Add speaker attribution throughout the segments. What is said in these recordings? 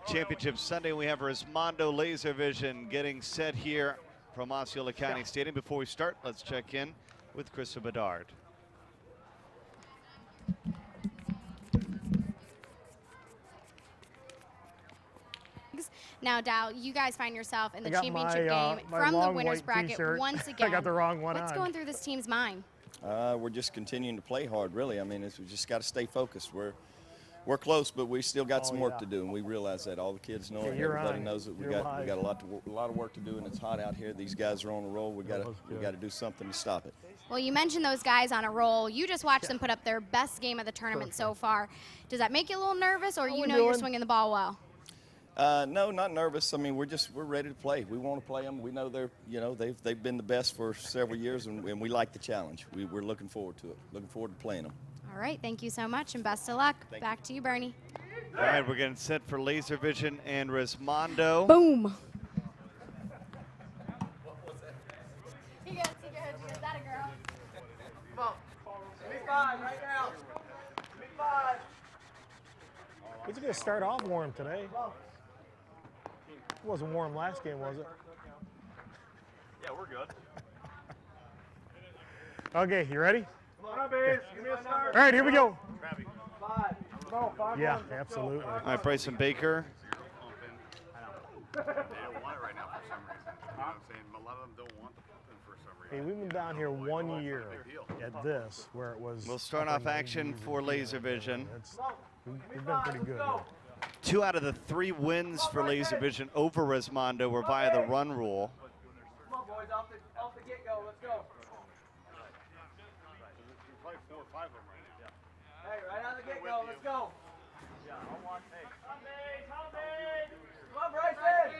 Speaker 1: Championship Sunday. We have Resmondo Laservision getting set here from Osceola County Stadium. Before we start, let's check in with Krista Bedard.
Speaker 2: Now, Dow, you guys find yourself in the championship game from the winner's bracket once again.
Speaker 3: I got the wrong one
Speaker 2: What's going through this team's mind?
Speaker 4: We're just continuing to play hard, really. I mean, we just got to stay focused. We're close, but we still got some work to do, and we realize that. All the kids know it. Everybody knows that we got a lot of work to do, and it's hot out here. These guys are on a roll. We got to do something to stop it.
Speaker 2: Well, you mentioned those guys on a roll. You just watched them put up their best game of the tournament so far. Does that make you a little nervous, or you know you're swinging the ball well?
Speaker 4: No, not nervous. I mean, we're ready to play. We want to play them. We know they've been the best for several years, and we like the challenge. We're looking forward to it. Looking forward to playing them.
Speaker 2: All right, thank you so much, and best of luck. Back to you, Bernie.
Speaker 1: All right, we're getting set for Laservision and Resmondo.
Speaker 2: Boom. He goes, that a girl.
Speaker 5: Come on. Give me 5 right now. Give me 5.
Speaker 3: We're going to start off warm today. It wasn't warm last game, was it?
Speaker 5: Yeah, we're good.
Speaker 3: Okay, you ready?
Speaker 5: Come on, Baze. Give me a start.
Speaker 3: All right, here we go.
Speaker 5: 5. No, 5.
Speaker 3: Yeah, absolutely.
Speaker 1: All right, Bryson Baker.
Speaker 6: They don't want it right now for some reason. You know what I'm saying? A lot of them don't want the pumping for some reason.
Speaker 3: Hey, we've been down here 1 year at this where it was.
Speaker 1: We'll start off action for Laservision.
Speaker 3: We've been pretty good.
Speaker 1: 2 out of the 3 wins for Laservision over Resmondo were via the run rule.
Speaker 5: Come on, boys. Off the get-go. Let's go.
Speaker 6: There's probably 4 or 5 of them right now.
Speaker 5: Hey, right out the get-go. Let's go. Yeah, I want hey. Come on, Bryson.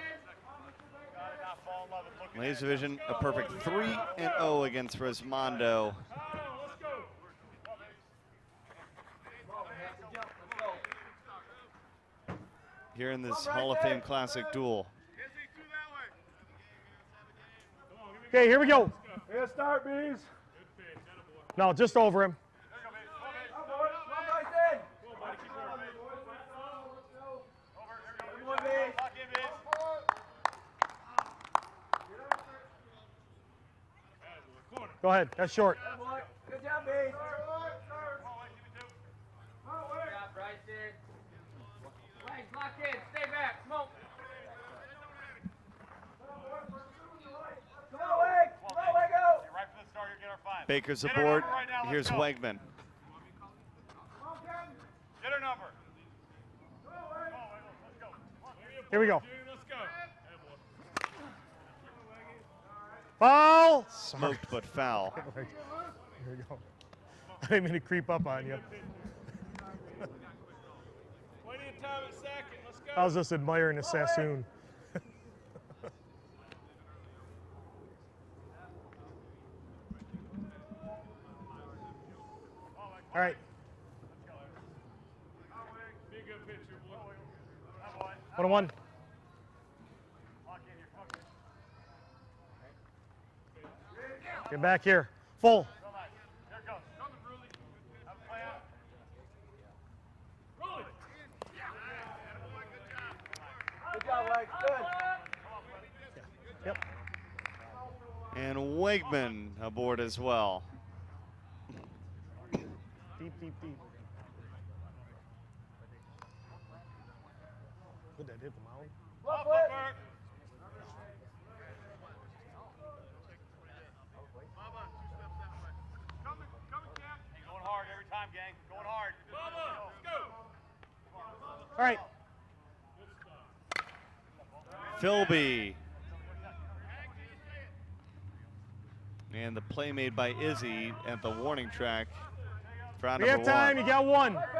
Speaker 1: Laservision a perfect 3-0 against Resmondo. Here in this Hall of Fame Classic duel.
Speaker 3: Okay, here we go.
Speaker 5: Here, start, Bees.
Speaker 3: No, just over him.
Speaker 5: Come on, Bryson. Come on, Bees.
Speaker 3: Go ahead, that's short.
Speaker 5: Good job, Bees. Good job, Bryson. Legs locked in. Stay back. Smoke. Come on, Leg. Come on, Leg out.
Speaker 6: Right from the start, you get our 5.
Speaker 1: Baker's aboard. Here's Wegman.
Speaker 6: Get her number.
Speaker 3: Here we go. Foul!
Speaker 1: Smoked but foul.
Speaker 3: Here we go. I didn't mean to creep up on you.
Speaker 6: Plenty of time at second. Let's go.
Speaker 3: I was just admiring the Sassoon. All right.
Speaker 6: Be a good pitcher, boy.
Speaker 3: 1-1. Get back here. Full.
Speaker 6: Here it goes. Have a play out. Roll it.
Speaker 5: Good job, Leg. Good.
Speaker 3: Yep.
Speaker 1: And Wegman aboard as well.
Speaker 3: Deep, deep, deep. Would that hit the mound?
Speaker 5: Left foot.
Speaker 6: Going hard every time, gang. Going hard. Let's go.
Speaker 3: All right.
Speaker 1: Philby. And the play made by Izzy at the warning track. For
Speaker 3: We have time. You got 1.
Speaker 6: Get her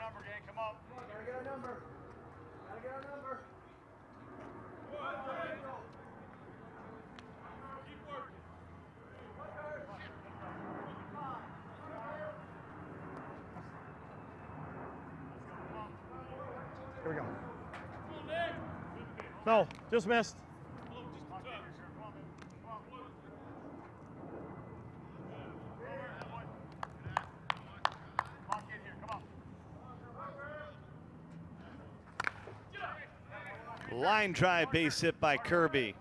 Speaker 6: number, gang. Come on.
Speaker 5: Gotta get our number. Gotta get our number.
Speaker 3: Here we go. No, just missed.
Speaker 1: Line drive base hit by Kirby.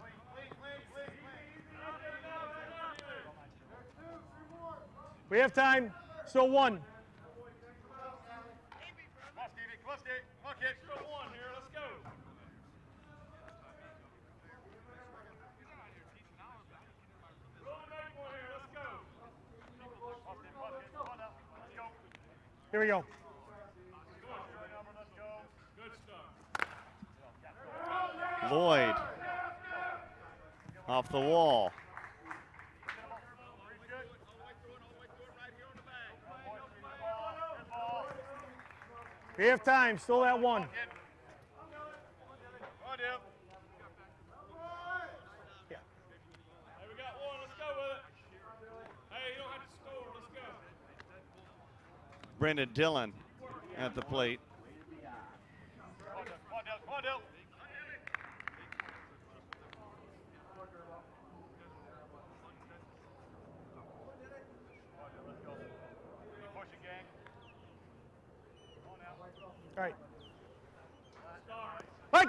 Speaker 3: We have time. Still one.
Speaker 6: Come on, Stevie. Come on, Stevie. Come on, kid. Still one here. Let's go.
Speaker 3: Here we go.
Speaker 1: Lloyd off the wall.
Speaker 3: We have time. Still that one. Yeah.
Speaker 6: Hey, we got one. Let's go with it. Hey, you don't have to score. Let's go.
Speaker 1: Brendan Dillon at the plate.
Speaker 6: Come on, Dale. Pushing, gang.
Speaker 3: All right. Hey!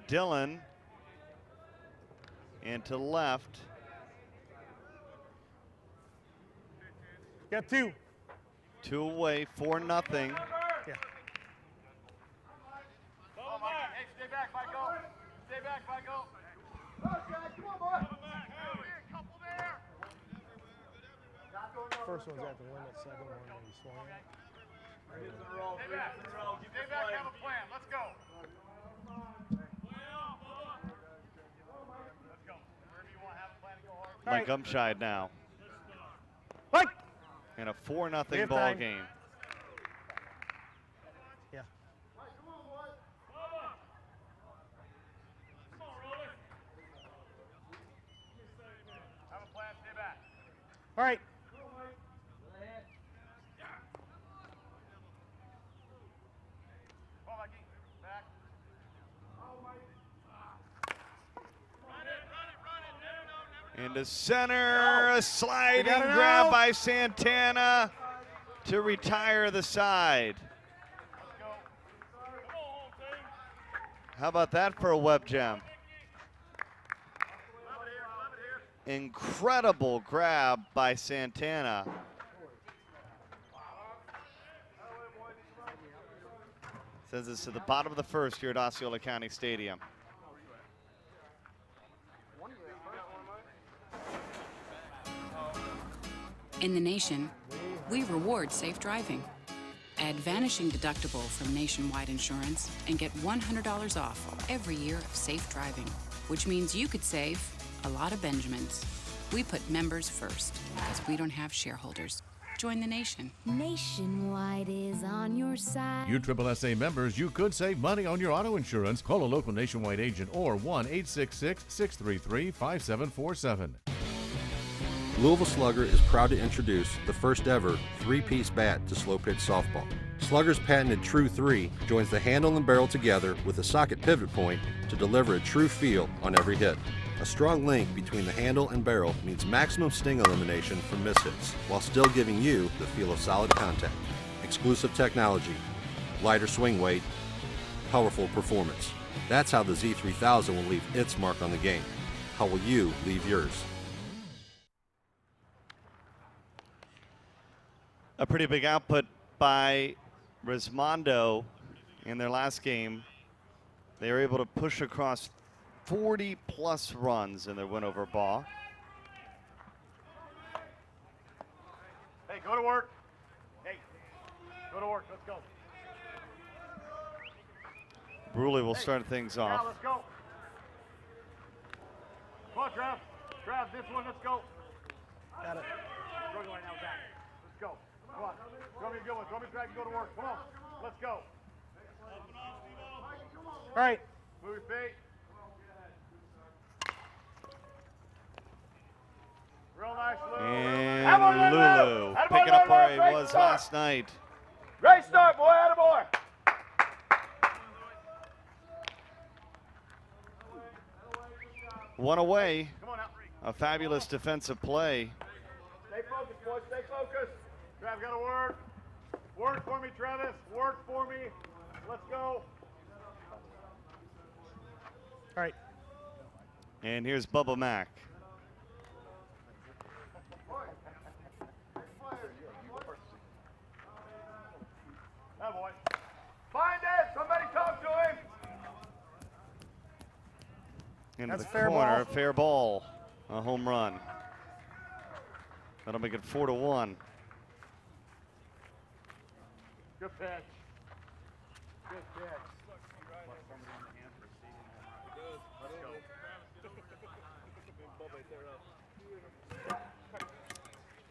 Speaker 1: Dillon and to left.
Speaker 3: Got two.
Speaker 1: 2 away, 4-0.
Speaker 3: Yeah.
Speaker 6: Come on, Mike. Hey, stay back, Michael. Stay back, Michael.
Speaker 3: First one's at the limit, second one he swung.
Speaker 6: Stay back, have a plan. Let's go. Let's go. Wherever you want to have a plan to go hard.
Speaker 3: All
Speaker 1: Mike
Speaker 3: right.
Speaker 1: Umscheid now.
Speaker 3: Hey!
Speaker 1: In a
Speaker 3: We
Speaker 1: 4-0
Speaker 3: have
Speaker 1: ball
Speaker 3: time.
Speaker 1: game.
Speaker 3: Yeah.
Speaker 6: Have a plan, stay back.
Speaker 3: All right.
Speaker 6: Come on, Mikey. Back.
Speaker 1: Into center, a sliding
Speaker 3: got it
Speaker 1: grab
Speaker 3: out.
Speaker 1: by Santana to retire the side. How about that for a web gem? Incredible grab by Santana. Sends us to the bottom of the first here at Osceola County Stadium.
Speaker 7: In the nation, we reward safe driving. Add Vanishing Deductible from Nationwide Insurance and get $100 off every year of safe driving, which means you could save a lot of Benjamins. We put members first because we don't have shareholders. Join the nation.
Speaker 8: Nationwide is on your side.
Speaker 9: USSSA members, you could save money on your auto insurance. Call a local Nationwide agent or 1-866-633-5747.
Speaker 10: Louisville Slugger is proud to introduce the first ever three-piece bat to slow pitch softball. Slugger's patented True 3 joins the handle and barrel together with a socket pivot point to deliver a true feel on every hit. A strong link between the handle and barrel means maximum sting elimination from mishits, while still giving you the feel of solid contact. Exclusive technology, lighter swing weight, powerful performance. That's how the Z3000 will leave its mark on the game. How will you leave yours?
Speaker 1: A pretty big output by Resmondo in their last game. They were able to push across 40-plus runs in their win over Baugh.
Speaker 6: Hey, go to work. Hey, go to work. Let's go.
Speaker 1: Bruley will start things
Speaker 6: Now,
Speaker 1: off.
Speaker 6: let's go. Come on, Trav. Trav, this one, let's go.
Speaker 3: Got it.
Speaker 6: Throw it right now, back. Let's go. Come on. Throw me a good one. Throw me a drag and go to work. Come on. Let's go.
Speaker 3: All right.
Speaker 6: Move your feet. Real nice, Lou.
Speaker 1: And Lulu picking up where he was last night.
Speaker 6: Great start, boy. Attaboy.
Speaker 1: One away.
Speaker 6: Come on now.
Speaker 1: A fabulous defensive play.
Speaker 6: Stay focused, boys. Stay focused. Trav, gotta work. Work for me, Travis. Work for me. Let's go.
Speaker 3: All right.
Speaker 1: And here's Bubba Mack.
Speaker 6: That boy. Find it. Somebody talk to him.
Speaker 1: Into
Speaker 3: That's
Speaker 1: the
Speaker 3: fair
Speaker 1: corner,
Speaker 3: ball.
Speaker 1: fair ball, a home run. That'll make it 4-1.
Speaker 6: Good pitch. Good pitch.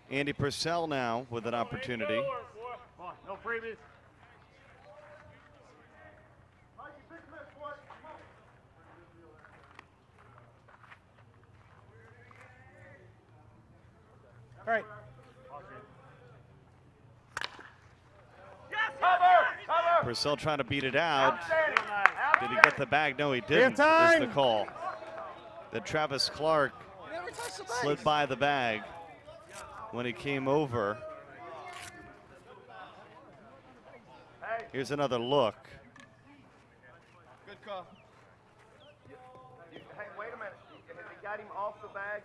Speaker 1: Andy Purcell now with an opportunity.
Speaker 6: Come on, no freebies.
Speaker 3: All right.
Speaker 1: Purcell trying to beat it out.
Speaker 6: Outstanding.
Speaker 1: Did he get the bag? No, he didn't. Is the
Speaker 3: time.
Speaker 1: call. That Travis Clark slid by the bag when he came over. Here's another look.
Speaker 4: Good call. Hey, wait a minute. Have you got him off the bag?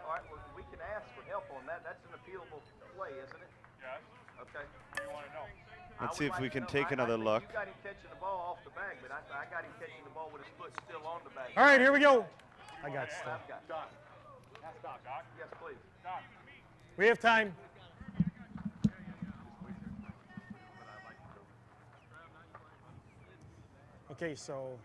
Speaker 4: All right, well, we can ask for help on that. That's an appealable play, isn't it?
Speaker 6: Yes.
Speaker 4: Okay.
Speaker 6: What do you want to know?
Speaker 1: Let's see if we can take another look.
Speaker 4: You got him catching the ball off the bag, but I got him catching the ball with his foot still on the bag.
Speaker 3: All right, here we go. I got stuff.
Speaker 6: Doc. Doc.
Speaker 4: Yes, please.
Speaker 6: Doc.
Speaker 3: We have time. Okay, so.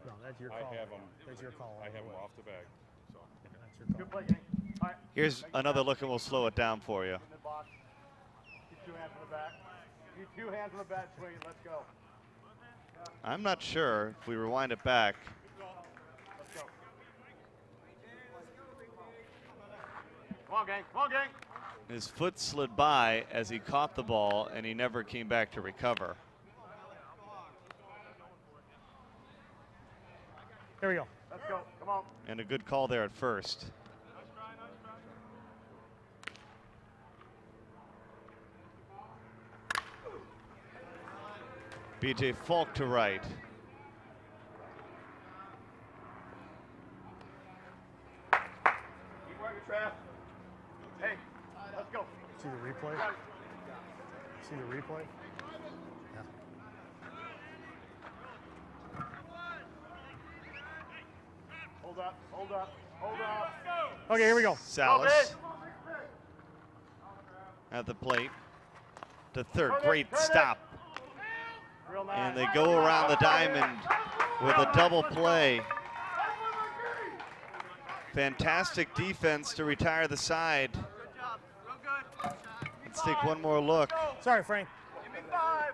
Speaker 3: No, that's your call.
Speaker 6: I have him.
Speaker 3: That's your call.
Speaker 6: I have him off the bag. So.
Speaker 3: That's your call.
Speaker 6: Good play, gang. All right.
Speaker 1: Here's another look, and we'll slow it down for you.
Speaker 6: In the box. Keep 2 hands on the back. Keep 2 hands on the bat swing. Let's go.
Speaker 1: I'm not sure if we rewind it back.
Speaker 6: Let's go. Come on, gang. Come on, gang.
Speaker 1: His foot slid by as he caught the ball, and he never came back to recover.
Speaker 3: Here we go.
Speaker 6: Let's go. Come on.
Speaker 1: And a good call there at first. BJ Falk to right.
Speaker 6: Keep working, Trav. Hey, let's go.
Speaker 3: See the replay? See the replay? Yeah.
Speaker 6: Hold up. Hold up. Hold up.
Speaker 3: Okay, here we go.
Speaker 1: Salas at the plate to third. Great stop.
Speaker 6: Real nice.
Speaker 1: And they go around the diamond with a double play. Fantastic defense to retire the side. Let's take one more look.
Speaker 3: Sorry, Frank.
Speaker 6: Give me 5.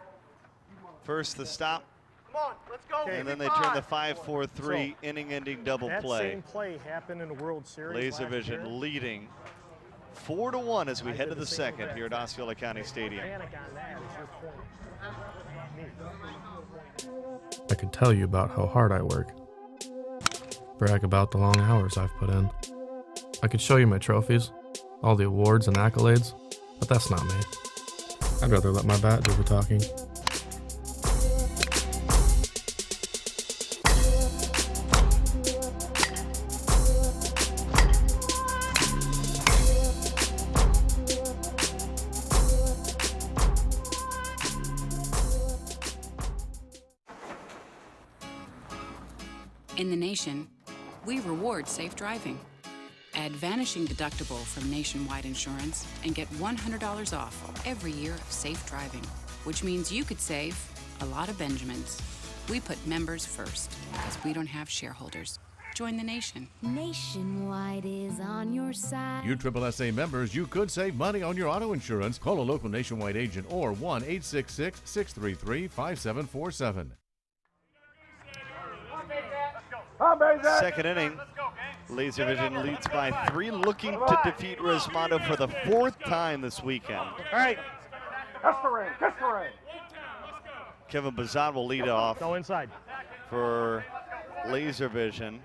Speaker 1: First the stop,
Speaker 6: Come on. Let's go.
Speaker 3: Okay.
Speaker 1: and then they turn the 5-4-3 inning-ending double
Speaker 3: That
Speaker 1: play.
Speaker 3: same play happened in the World Series last year.
Speaker 1: Laservision leading 4-1 as we head to the second here at Osceola County Stadium.
Speaker 3: Panic on that is your point.
Speaker 11: I could tell you about how hard I work. Brag about the long hours I've put in. I could show you my trophies, all the awards and accolades, but that's not me. I'd rather let my bat do the talking.
Speaker 7: In the nation, we reward safe driving. Add Vanishing Deductible from Nationwide Insurance and get $100 off every year of safe driving, which means you could save a lot of Benjamins. We put members first because we don't have shareholders. Join the nation.
Speaker 8: Nationwide is on your side.
Speaker 9: You USSSA members, you could save money on your auto insurance. Call a local Nationwide agent or 1-866-633-5747.
Speaker 1: Second inning, Laservision leads by 3, looking to defeat Resmondo for the 4th time this weekend.
Speaker 3: All right.
Speaker 1: Kevin Bazant will lead off
Speaker 3: Go inside.
Speaker 1: for Laservision.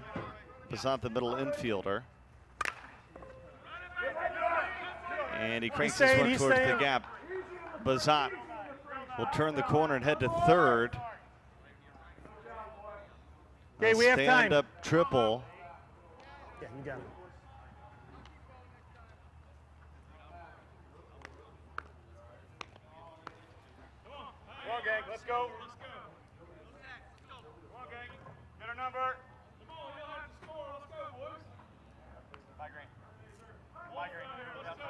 Speaker 1: Bazant, the middle infielder. And he cranks this one towards the gap. Bazat will turn the corner and head to third.
Speaker 3: Okay, we have time.
Speaker 1: Stand-up triple.
Speaker 3: Yeah, you got it.
Speaker 6: Come on, gang, let's go. Come on, gang. Get our number. Come on, we don't have to score. Let's go, boys. Bye, Green. Bye, Green. Let's go.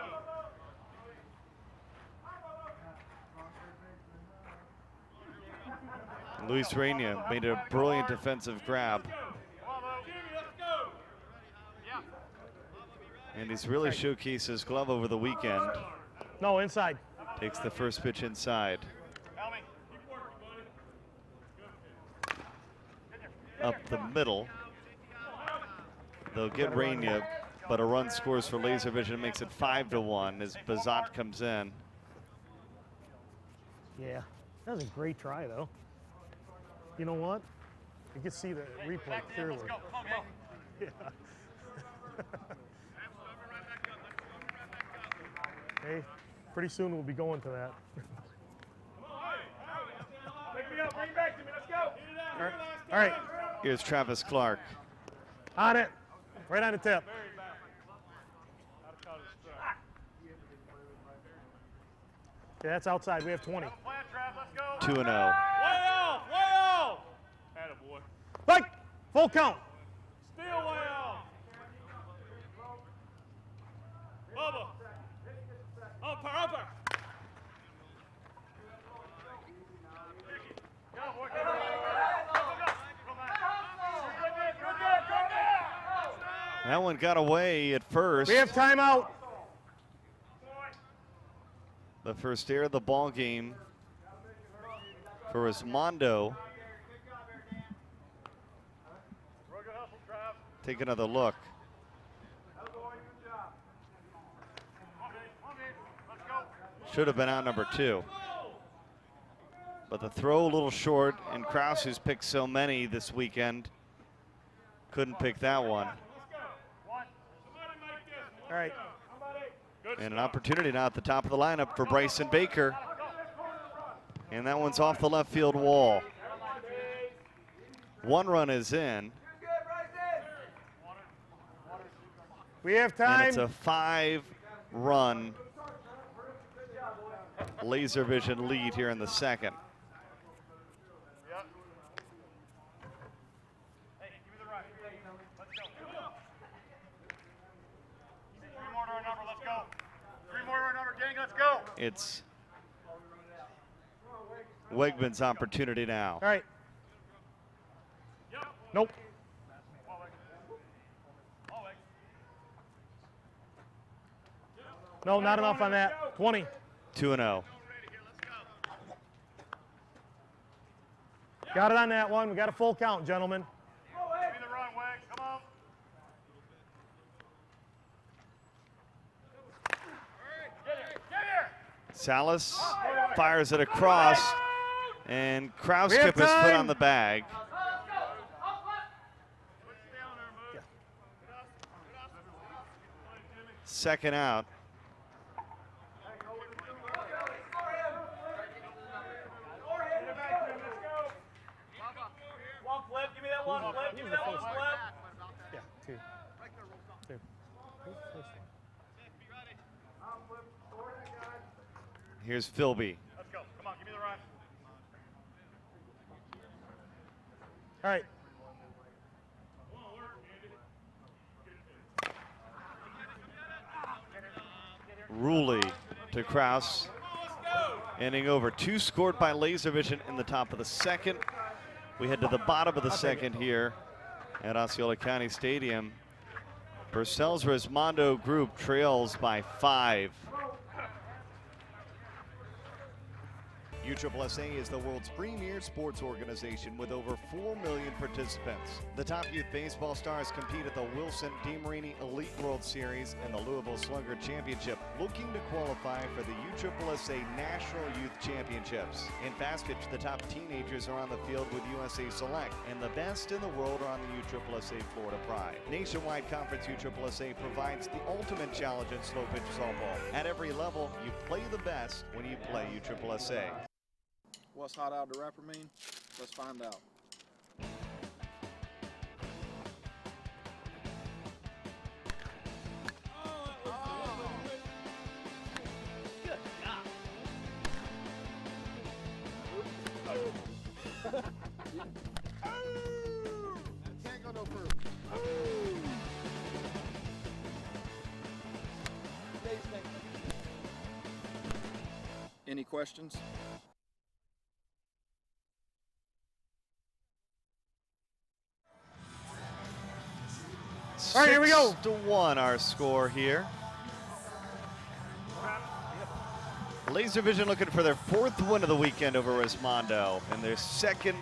Speaker 1: Luis Reina made a brilliant defensive grab. And he's really showcased his glove over the weekend.
Speaker 3: No, inside.
Speaker 1: Takes the first pitch inside. Up the middle. They'll get Reina, but a run scores for Laservision, makes it 5-1 as Bazat comes in.
Speaker 3: Yeah, that was a great try, though. You know what? You can see the replay clearly. Yeah. Hey, pretty soon we'll be going to that.
Speaker 6: Pick me up, bring it back to me, let's go.
Speaker 3: All right.
Speaker 1: Here's Travis Clark.
Speaker 3: On it. Right on the tip. Okay, that's outside. We have 20.
Speaker 1: 2-0.
Speaker 6: Way off, way off. Attaboy.
Speaker 3: Like, full count.
Speaker 6: Still way off. Bubba. Upper, upper. Go, boy, go,
Speaker 1: That one got away at first.
Speaker 3: We have timeout.
Speaker 1: The first air of the ball game for Resmondo. Take another look. Should have been out number 2. But the throw a little short, and Kraus, who's picked so many this weekend, couldn't pick that one.
Speaker 3: All right.
Speaker 1: And an opportunity now at the top of the lineup for Bryson Baker. And that one's off the left field wall. 1 run is in.
Speaker 3: We have time.
Speaker 1: And it's a 5-run Laservision lead here in the second. It's Wegman's opportunity now.
Speaker 3: All right. Nope. No, not enough on that. 20.
Speaker 1: 2-0.
Speaker 3: Got it on that one. We got a full count, gentlemen.
Speaker 1: Salas fires it across, and Kraus kept his foot on the bag. Second out.
Speaker 3: Yeah, 2. 2.
Speaker 1: Here's Philby.
Speaker 6: Let's go. Come on, give me the run.
Speaker 3: All right.
Speaker 1: Ruley to Kraus. Inning over. 2 scored by Laservision in the top of the second. We head to the bottom of the second here at Osceola County Stadium. Purcell's Resmondo group trails by 5. USSSA is the world's premier sports organization with over 4 million participants. The top youth baseball stars compete at the Wilson DeMarini Elite World Series and the Louisville Slugger Championship, looking to qualify for the USSSA National Youth Championships. In fast pitch, the top teenagers are on the field with USA Select, and the best in the world are on the USSSA Florida Pride. Nationwide Conference USSSA provides the ultimate challenge in slow pitch softball. At every level, you play the best when you play USSSA.
Speaker 12: What's hot out of the wrapper mean? Let's find out.
Speaker 6: Good job.
Speaker 12: Can't go no further. Any questions?
Speaker 3: All right, here we go.
Speaker 1: 6-1 our score here. Laservision looking for their 4th win of the weekend over Resmondo and their 2nd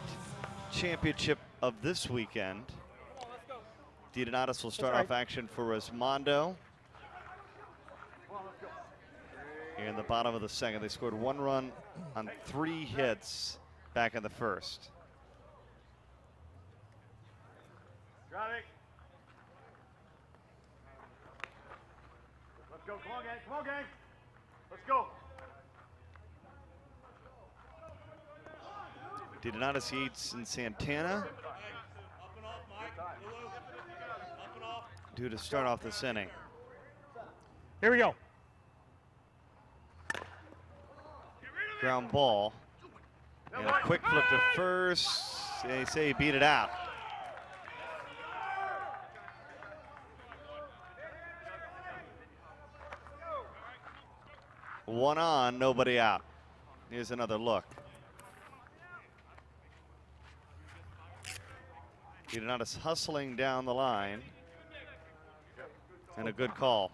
Speaker 1: championship of this weekend. DiDonatis will start off action for Resmondo. Here in the bottom of the 2nd, they scored 1 run on 3 hits back in the 1st.
Speaker 6: Got it. Let's go. Come on, gang. Come on, gang. Let's go.
Speaker 1: DiDonatis, Yates, and Santana due to start off this inning.
Speaker 3: Here we go.
Speaker 1: Ground ball. And a quick flip to first. They say he beat it out. One on, nobody out. Here's another look. DiDonatis hustling down the line. And a good call.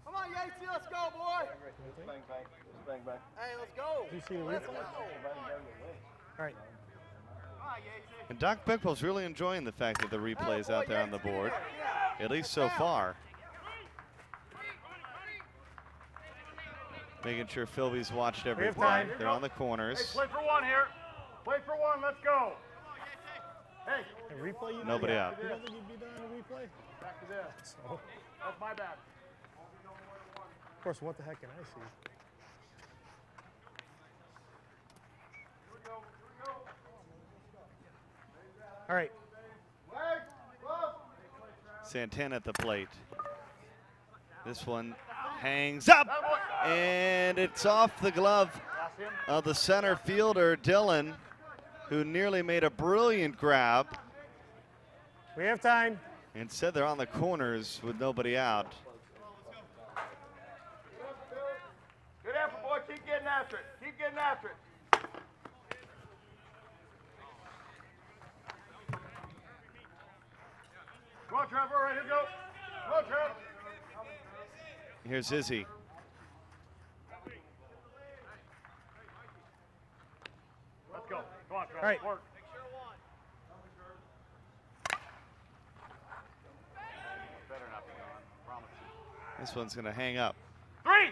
Speaker 12: Come on, Yatesy, let's go, boy. Bang, bang. Bang, bang. Hey, let's go.
Speaker 3: You see the replay? All right.
Speaker 1: And Doc Beckpo's really enjoying the fact that the replay's out there on the board, at least so far. Making sure Philby's watched every play. They're on the corners.
Speaker 6: Hey, play for 1 here. Play for 1. Let's go. Hey.
Speaker 3: Replay.
Speaker 1: Nobody out.
Speaker 3: You don't think you'd be done in a replay?
Speaker 6: Back to this.
Speaker 3: So.
Speaker 6: That's my bad.
Speaker 3: Of course, what the heck can I see? All right.
Speaker 1: Santana at the plate. This one hangs up, and it's off the glove of the center fielder, Dylan, who nearly made a brilliant grab.
Speaker 3: We have time.
Speaker 1: Instead, they're on the corners with nobody out.
Speaker 6: Good effort, boy. Keep getting after it. Keep getting after it. Come on, Trevor. All right, here we go. Come on, Trevor.
Speaker 1: Here's Izzy.
Speaker 6: Let's go. Come on, Trevor.
Speaker 3: All right.
Speaker 6: Work. Better not be on. Promise.
Speaker 1: This one's going to hang up.
Speaker 6: 3.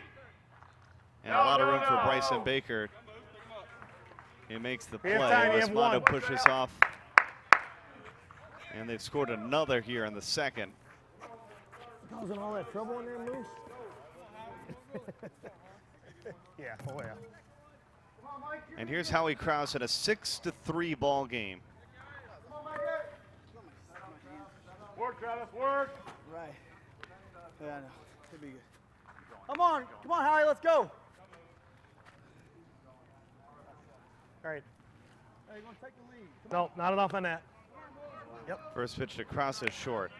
Speaker 1: And a lot of room for Bryson Baker. He makes the play. Resmondo pushes off. And they've scored another here in the 2nd.
Speaker 3: Causing all that trouble in there, Moose? Yeah, oh yeah.
Speaker 1: And here's Howie Krause in a 6-3 ball game.
Speaker 6: Work, Travis, work.
Speaker 12: Right. Yeah, I know. It'll be good. Come on, Howie, let's go.
Speaker 3: All right.
Speaker 12: Hey, you want to take the lead?
Speaker 3: No, not enough on that. Yep.
Speaker 1: First pitch to Krause is short.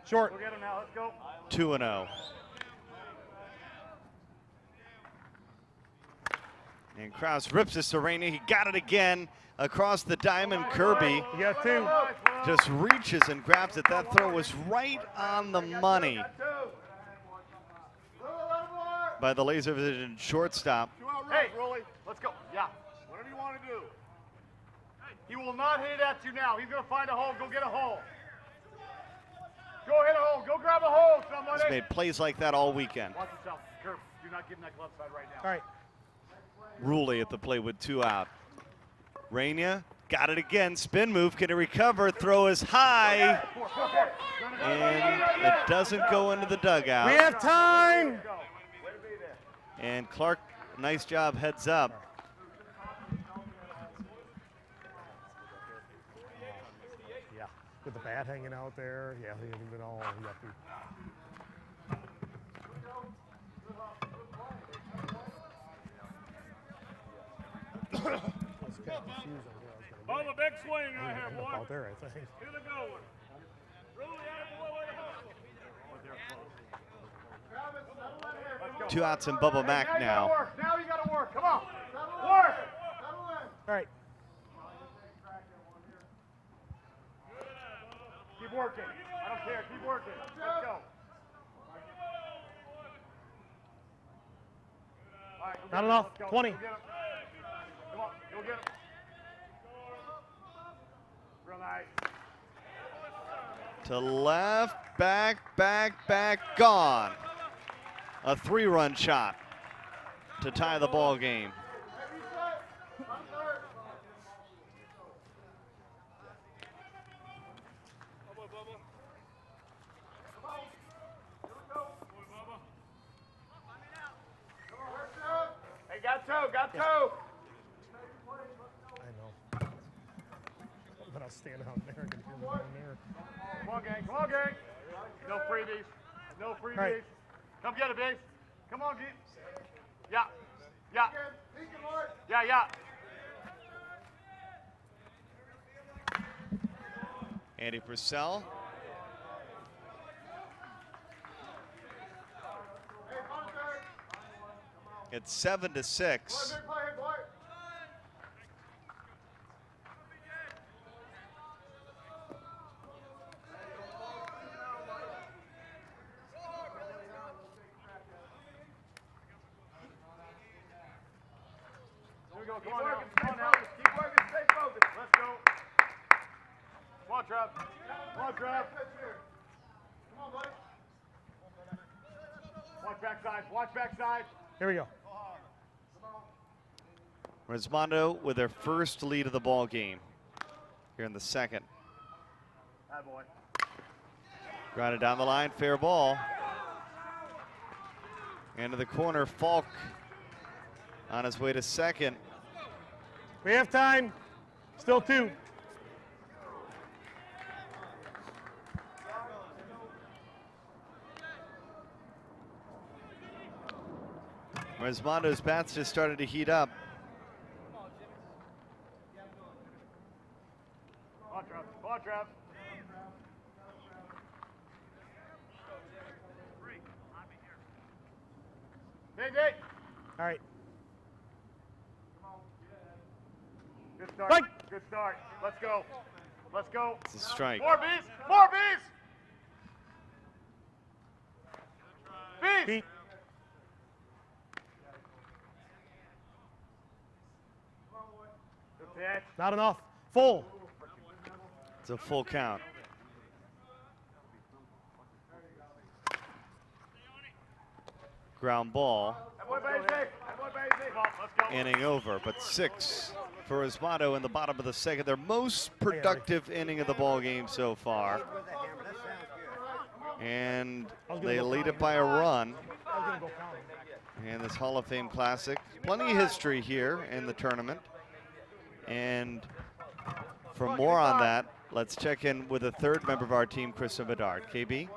Speaker 3: Short.
Speaker 6: We'll get him now. Let's go.
Speaker 1: 2-0. And Krause rips this to Rainey. He got it again across the diamond. Kirby
Speaker 3: You got 2.
Speaker 1: just reaches and grabs it. That throw was right on the money. by the Laservision shortstop.
Speaker 6: Hey, Rolly, let's go. Yeah, whatever you want to do. He will not hit at you now. He's going to find a hole. Go get a hole. Go hit a hole. Go grab a hole, somebody.
Speaker 1: He's made plays like that all weekend.
Speaker 6: Watch yourself. Curve. You're not getting that glove side right now.
Speaker 3: All right.
Speaker 1: Ruley at the plate with 2 out. Rainier got it again. Spin move. Can he recover? Throw is high. And it doesn't go into the dugout.
Speaker 3: We have time.
Speaker 1: And Clark, nice job, heads up.
Speaker 3: Yeah, with the bat hanging out there. Yeah, he had been all yucky.
Speaker 6: Bubba, big swing right here, boy.
Speaker 3: Out there, I think.
Speaker 6: Here they go. Really, boy,
Speaker 1: 2 outs in Bubba Mack now.
Speaker 6: Now you gotta work. Come on. Work.
Speaker 3: All right.
Speaker 6: Keep working. I don't care. Keep working. Let's go. All right,
Speaker 3: Not enough. 20.
Speaker 6: Go get him. Come on. Go get him. Real nice.
Speaker 1: To left, back, gone. A 3-run shot to tie the ball game.
Speaker 6: Hey, got two.
Speaker 3: I know. But I'll stand out there and get him down there.
Speaker 6: Come on, gang. Come on, gang. No freebies. No freebies.
Speaker 3: Right.
Speaker 6: Come get it, Biggs. Come on, get. Yeah. Yeah. Yeah.
Speaker 1: Andy Purcell. It's 7-6.
Speaker 6: Here we go. Come on now. Come on now. Keep working. Stay focused. Let's go. Come on, Trev. Come on, Trev. Come on, buddy. Watch backside. Watch backside.
Speaker 3: Here we go.
Speaker 1: Resmondo with their first lead of the ball game here in the second.
Speaker 6: Bad boy.
Speaker 1: Grounded down the line, fair ball. Into the corner, Falk on his way to second.
Speaker 3: We have time. Still 2.
Speaker 1: Resmondo's bats just started to heat up.
Speaker 6: Come on, Trev. Come on, Trev. Big eight.
Speaker 3: All right.
Speaker 6: Good start.
Speaker 3: Right.
Speaker 6: Good start. Let's go. Let's go.
Speaker 1: It's a strike.
Speaker 6: 4 B's. 4 B's. B's.
Speaker 3: Beat.
Speaker 6: Good pitch.
Speaker 3: Not enough. Full.
Speaker 1: It's a full count. Ground ball.
Speaker 6: That boy basic. That boy basic. Come on, let's go.
Speaker 1: Inning over, but 6 for Resmondo in the bottom of the second. Their most productive inning of the ball game so far. And they lead it by a run. And this Hall of Fame Classic. Plenty of history here in the tournament. And for more on that, let's check in with a third member of our team, Kristen Bedard. KB?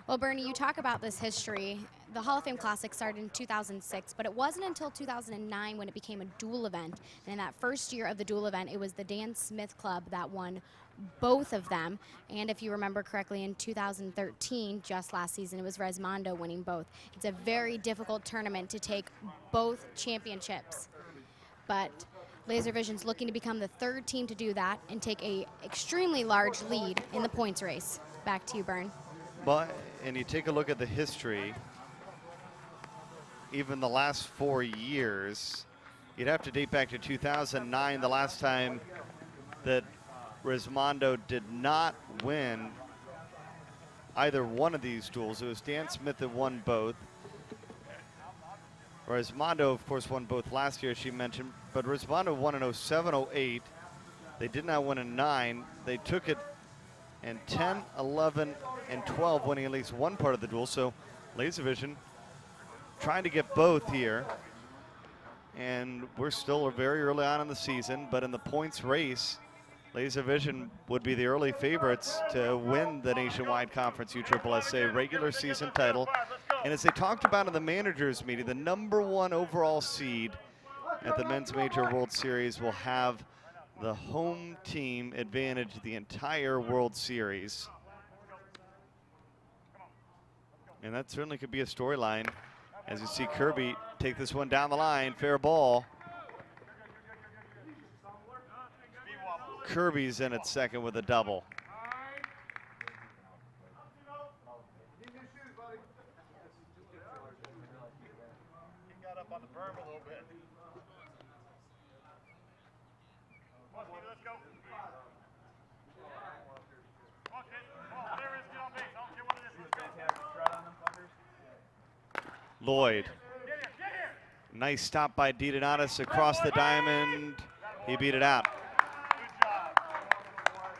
Speaker 2: Well, Bernie, you talk about this history. The Hall of Fame Classic started in 2006, but it wasn't until 2009 when it became a dual event. And in that first year of the dual event, it was the Dan Smith Club that won both of them. And if you remember correctly, in 2013, just last season, it was Resmondo winning both. It's a very difficult tournament to take both championships. But Laservision's looking to become the third team to do that and take a extremely large lead in the points race. Back to you, Bern.
Speaker 1: But, and you take a look at the history, even the last 4 years. You'd have to date back to 2009, the last time that Resmondo did not win either one of these duels. It was Dan Smith that won both. Resmondo, of course, won both last year, as she mentioned, but Resmondo won in 07, 08. They did not win in 9. They took it in 10, 11, and 12, winning at least one part of the duel. So Laservision trying to get both here. And we're still very early on in the season, but in the points race, Laservision would be the early favorites to win the Nationwide Conference USSSA regular season title. And as they talked about in the managers meeting, the #1 overall seed at the Men's Major World Series will have the home team advantage the entire World Series. And that certainly could be a storyline as you see Kirby take this one down the line. Fair ball. Kirby's in at second with a double.
Speaker 6: He got up on the berm a little bit. Come on, Stevie, let's go. Come on, kid. Come on, whatever it is, get on base. I don't care what it is. Let's go.
Speaker 1: Lloyd.
Speaker 6: Get here.
Speaker 1: Nice stop by DiDonatis across the diamond. He beat it out.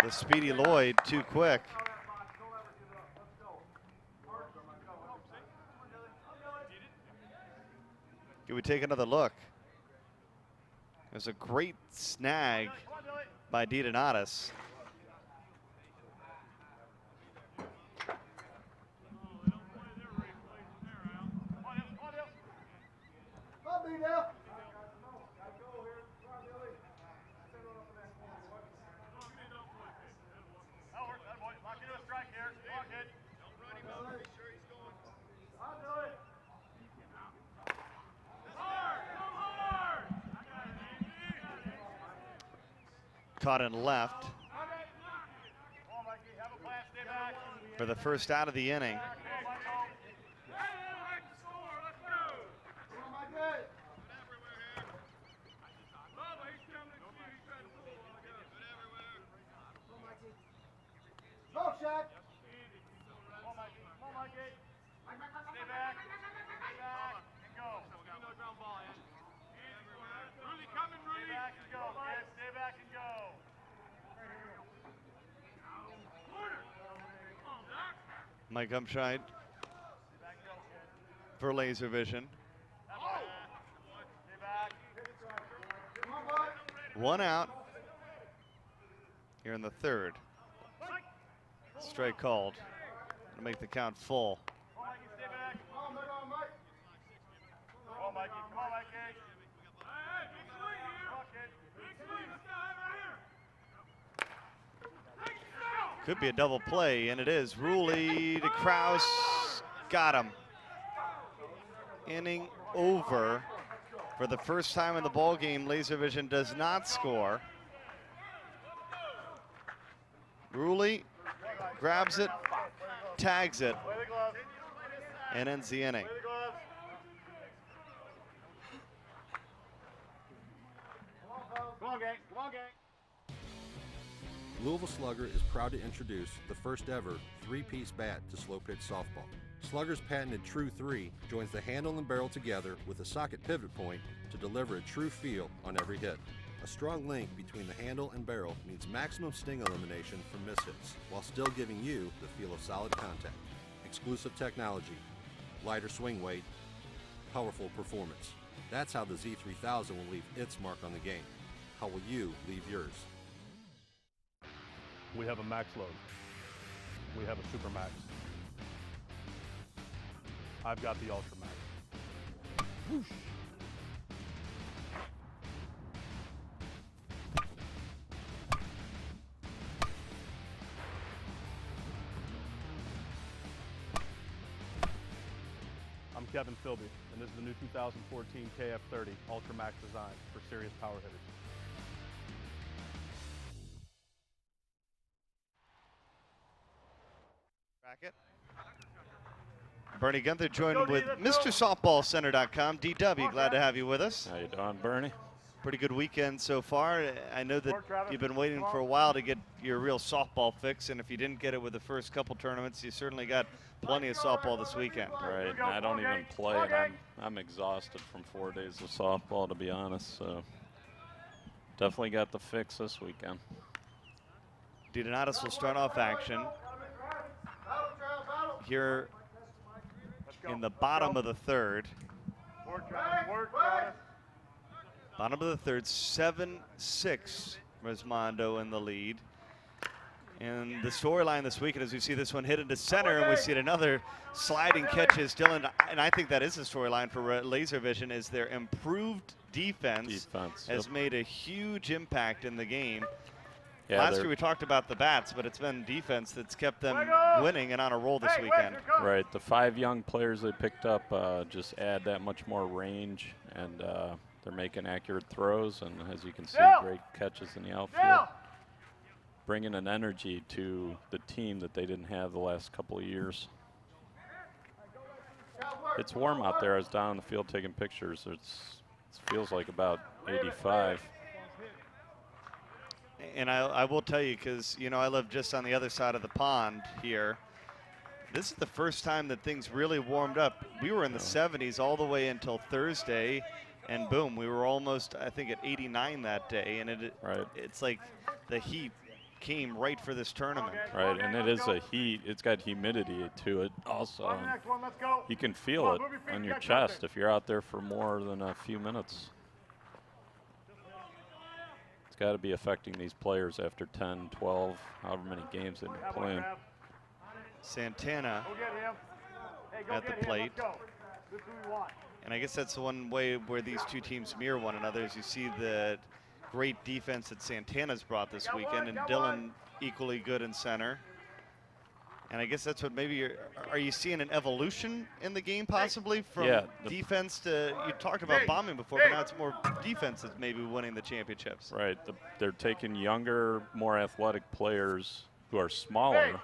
Speaker 1: The speedy Lloyd, too quick. Can we take another look? There's a great snag by DiDonatis. Caught in left for the first out of the inning. Mike Umscheid for Laservision. One out here in the third. Strike called to make the count full. Could be a double play, and it is. Ruley to Kraus, got him. Inning over. For the first time in the ball game, Laservision does not score. Ruley grabs it, tags it, and ends the inning.
Speaker 6: Come on, gang. Come on, gang.
Speaker 10: Louisville Slugger is proud to introduce the first ever three-piece bat to slow pitch softball. Slugger's patented True 3 joins the handle and barrel together with a socket pivot point to deliver a true feel on every hit. A strong link between the handle and barrel means maximum sting elimination from mishits, while still giving you the feel of solid contact. Exclusive technology, lighter swing weight, powerful performance. That's how the Z3000 will leave its mark on the game. How will you leave yours?
Speaker 13: We have a max load. We have a super max. I've got the ultra max. Whoosh. I'm Kevin Philby, and this is the new 2014 KF30 Ultra Max design for serious power hitters.
Speaker 1: Bracket. Bernie Gunther joined with MrSoftballCenter.com. DW, glad to have you with us.
Speaker 14: How you doing, Bernie?
Speaker 1: Pretty good weekend so far. I know that you've been waiting for a while to get your real softball fix, and if you didn't get it with the first couple tournaments, you certainly got plenty of softball this weekend.
Speaker 14: Right, and I don't even play, and I'm exhausted from 4 days of softball, to be honest, so definitely got the fix this weekend.
Speaker 1: DiDonatis will start off action here in the bottom of the third. Bottom of the third, 7-6, Resmondo in the lead. And the storyline this weekend is we see this one hit into center, and we see another sliding catches. Dylan, and I think that is the storyline for Laservision, is their improved defense has made a huge impact in the game.
Speaker 14: Yeah,
Speaker 1: last year we talked about the bats, but it's been defense that's kept them winning and on a roll this weekend.
Speaker 14: Right, the 5 young players they picked up just add that much more range, and they're making accurate throws, and as you can see, great catches in the outfield. Bringing an energy to the team that they didn't have the last couple of years. It's warm out there. I was down in the field taking pictures. It feels like about 85.
Speaker 1: And I will tell you, because, you know, I live just on the other side of the pond here. This is the first time that things really warmed up. We were in the 70s all the way until Thursday, and boom, we were almost, I think, at 89 that day. And it's like the heat came right for this tournament.
Speaker 14: Right, and it is a heat. It's got humidity to it also. You can feel it on your chest if you're out there for more than a few minutes. It's got to be affecting these players after 10, 12, however many games they've been playing.
Speaker 1: Santana at the plate. And I guess that's the one way where these two teams mirror one another, is you see the great defense that Santana's brought this weekend, and Dylan equally good in center. And I guess that's what maybe are you seeing an evolution in the game possibly from defense to, you talked about bombing before, but now it's more defense that's maybe winning the championships.
Speaker 14: Right, they're taking younger, more athletic players who are smaller.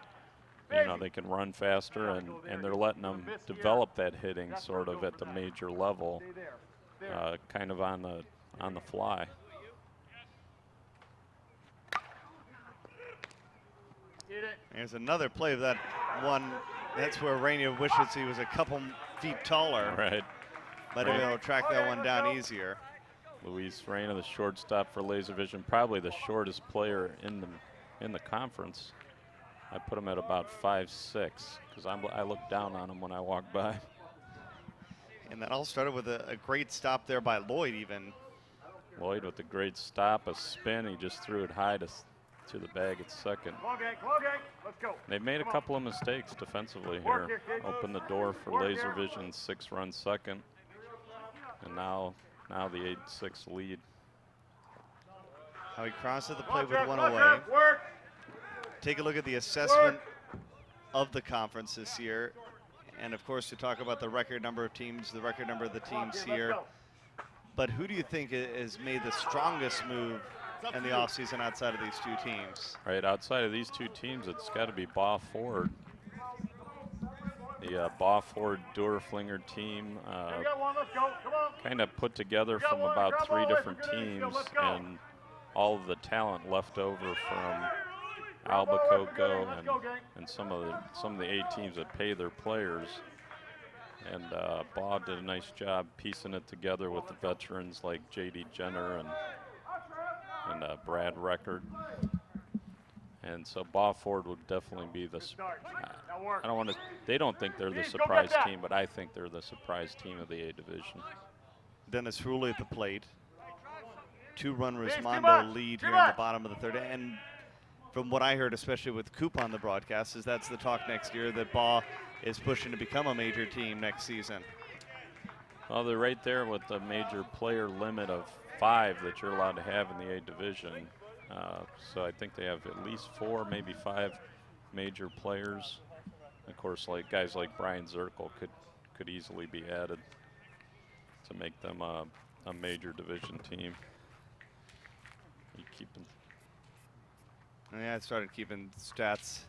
Speaker 14: You know, they can run faster, and they're letting them develop that hitting sort of at the major level, kind of on the fly.
Speaker 1: There's another play of that one. That's where Rainier wishes he was a couple feet taller.
Speaker 14: Right.
Speaker 1: Might have been able to track that one down easier.
Speaker 14: Luis Reina, the shortstop for Laservision, probably the shortest player in the conference. I put him at about 5'6", because I look down on him when I walk by.
Speaker 1: And that all started with a great stop there by Lloyd even.
Speaker 14: Lloyd with a great stop, a spin. He just threw it high to the bag at second.
Speaker 6: Come on, gang. Come on, gang. Let's go.
Speaker 14: They've made a couple of mistakes defensively here. Opened the door for Laservision's 6-run second. And now the 8-6 lead.
Speaker 1: How he crosses the plate with one away. Take a look at the assessment of the conference this year. And of course, to talk about the record number of teams, the record number of the teams here. But who do you think has made the strongest move in the offseason outside of these two teams?
Speaker 14: Right, outside of these two teams, it's got to be Baugh Ford. The Baugh Ford Durflinger team kind of put together from about 3 different teams, and all of the talent left over from Albuquerque and some of the 8 teams that pay their players. And Baugh did a nice job piecing it together with the veterans like J.D. Jenner and Brad Record. And so Baugh Ford would definitely be the, they don't think they're the surprise team, but I think they're the surprise team of the A division.
Speaker 1: Dennis Ruley at the plate. 2-run Resmondo lead here in the bottom of the third. And from what I heard, especially with Coop on the broadcast, is that's the talk next year, that Baugh is pushing to become a major team next season.
Speaker 14: Well, they're right there with the major player limit of 5 that you're allowed to have in the A division. So I think they have at least 4, maybe 5 major players. Of course, like guys like Brian Zirkle could easily be added to make them a major division team. You keep them.
Speaker 1: Yeah, I started keeping stats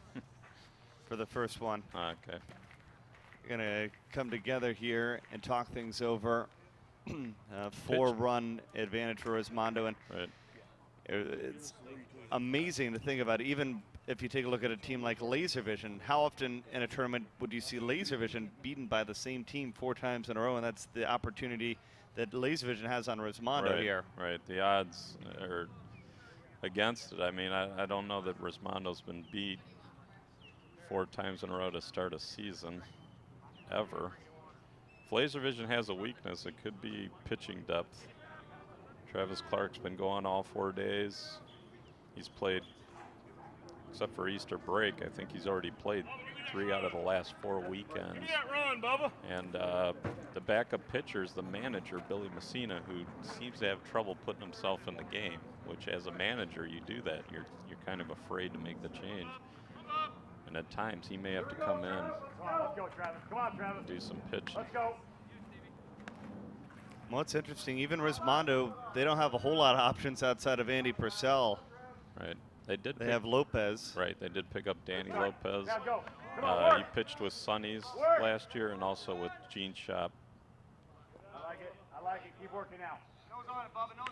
Speaker 1: for the first one.
Speaker 14: Okay.
Speaker 1: going to come together here and talk things over. 4-run advantage for Resmondo, and it's amazing to think about. Even if you take a look at a team like Laservision, how often in a tournament would you see Laservision beaten by the same team 4 times in a row? And that's the opportunity that Laservision has on Resmondo here.
Speaker 14: Right, the odds are against it. I mean, I don't know that Resmondo's been beat 4 times in a row to start a season, ever. If Laservision has a weakness, it could be pitching depth. Travis Clark's been going all 4 days. He's played, except for Easter break, I think he's already played 3 out of the last 4 weekends. And the backup pitcher is the manager, Billy Messina, who seems to have trouble putting himself in the game, which as a manager, you do that. You're kind of afraid to make the change. And at times, he may have to come in,
Speaker 6: Let's go, Travis. Come on, Travis.
Speaker 14: do some pitching.
Speaker 6: Let's go.
Speaker 1: Well, it's interesting. Even Resmondo, they don't have a whole lot of options outside of Andy Purcell.
Speaker 14: Right. They
Speaker 1: have Lopez.
Speaker 14: Right. They did pick up Danny Lopez.
Speaker 6: Now go. Come on,
Speaker 14: He pitched with Sonny's last year and also with Gene Shop.
Speaker 6: I like it. I like it. Keep working out.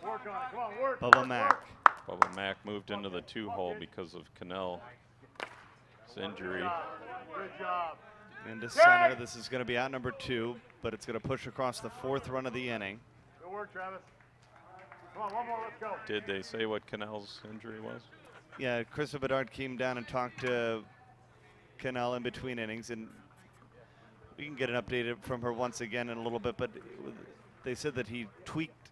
Speaker 6: Work on it. Come on, work.
Speaker 1: Bubba Mack.
Speaker 14: Bubba Mack moved into the 2-hole because of Cannell's injury.
Speaker 6: Good job.
Speaker 1: Into center. This is going to be out number 2, but it's going to push across the 4th run of the inning.
Speaker 6: Good work, Travis. Come on, one more. Let's go.
Speaker 14: Did they say what Cannell's injury was?
Speaker 1: Yeah, Krista Bedard came down and talked to Cannell in between innings, and we can get an update from her once again in a little bit, but they said that he tweaked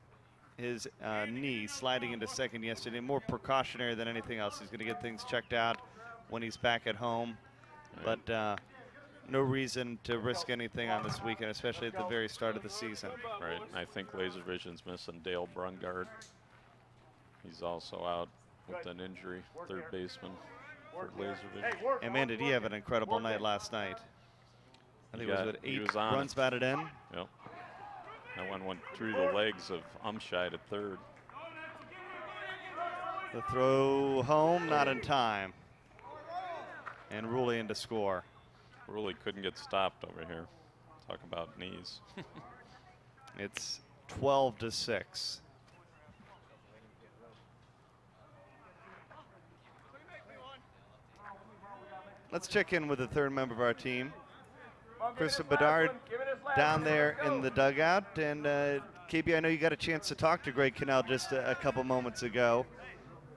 Speaker 1: his knee sliding into second yesterday, more precautionary than anything else. He's going to get things checked out when he's back at home, but no reason to risk anything on this weekend, especially at the very start of the season.
Speaker 14: Right, I think Laservision's missing Dale Brungard. He's also out with an injury, 3rd baseman for Laservision.
Speaker 1: And man, did he have an incredible night last night. I think it was with 8 runs batted in.
Speaker 14: Yep. That one went through the legs of Umscheid at 3rd.
Speaker 1: The throw home, not in time. And Ruley in to score.
Speaker 14: Ruley couldn't get stopped over here. Talk about knees.
Speaker 1: It's 12-6. Let's check in with the 3rd member of our team. Krista Bedard down there in the dugout. And KB, I know you got a chance to talk to Greg Cannell just a couple moments ago.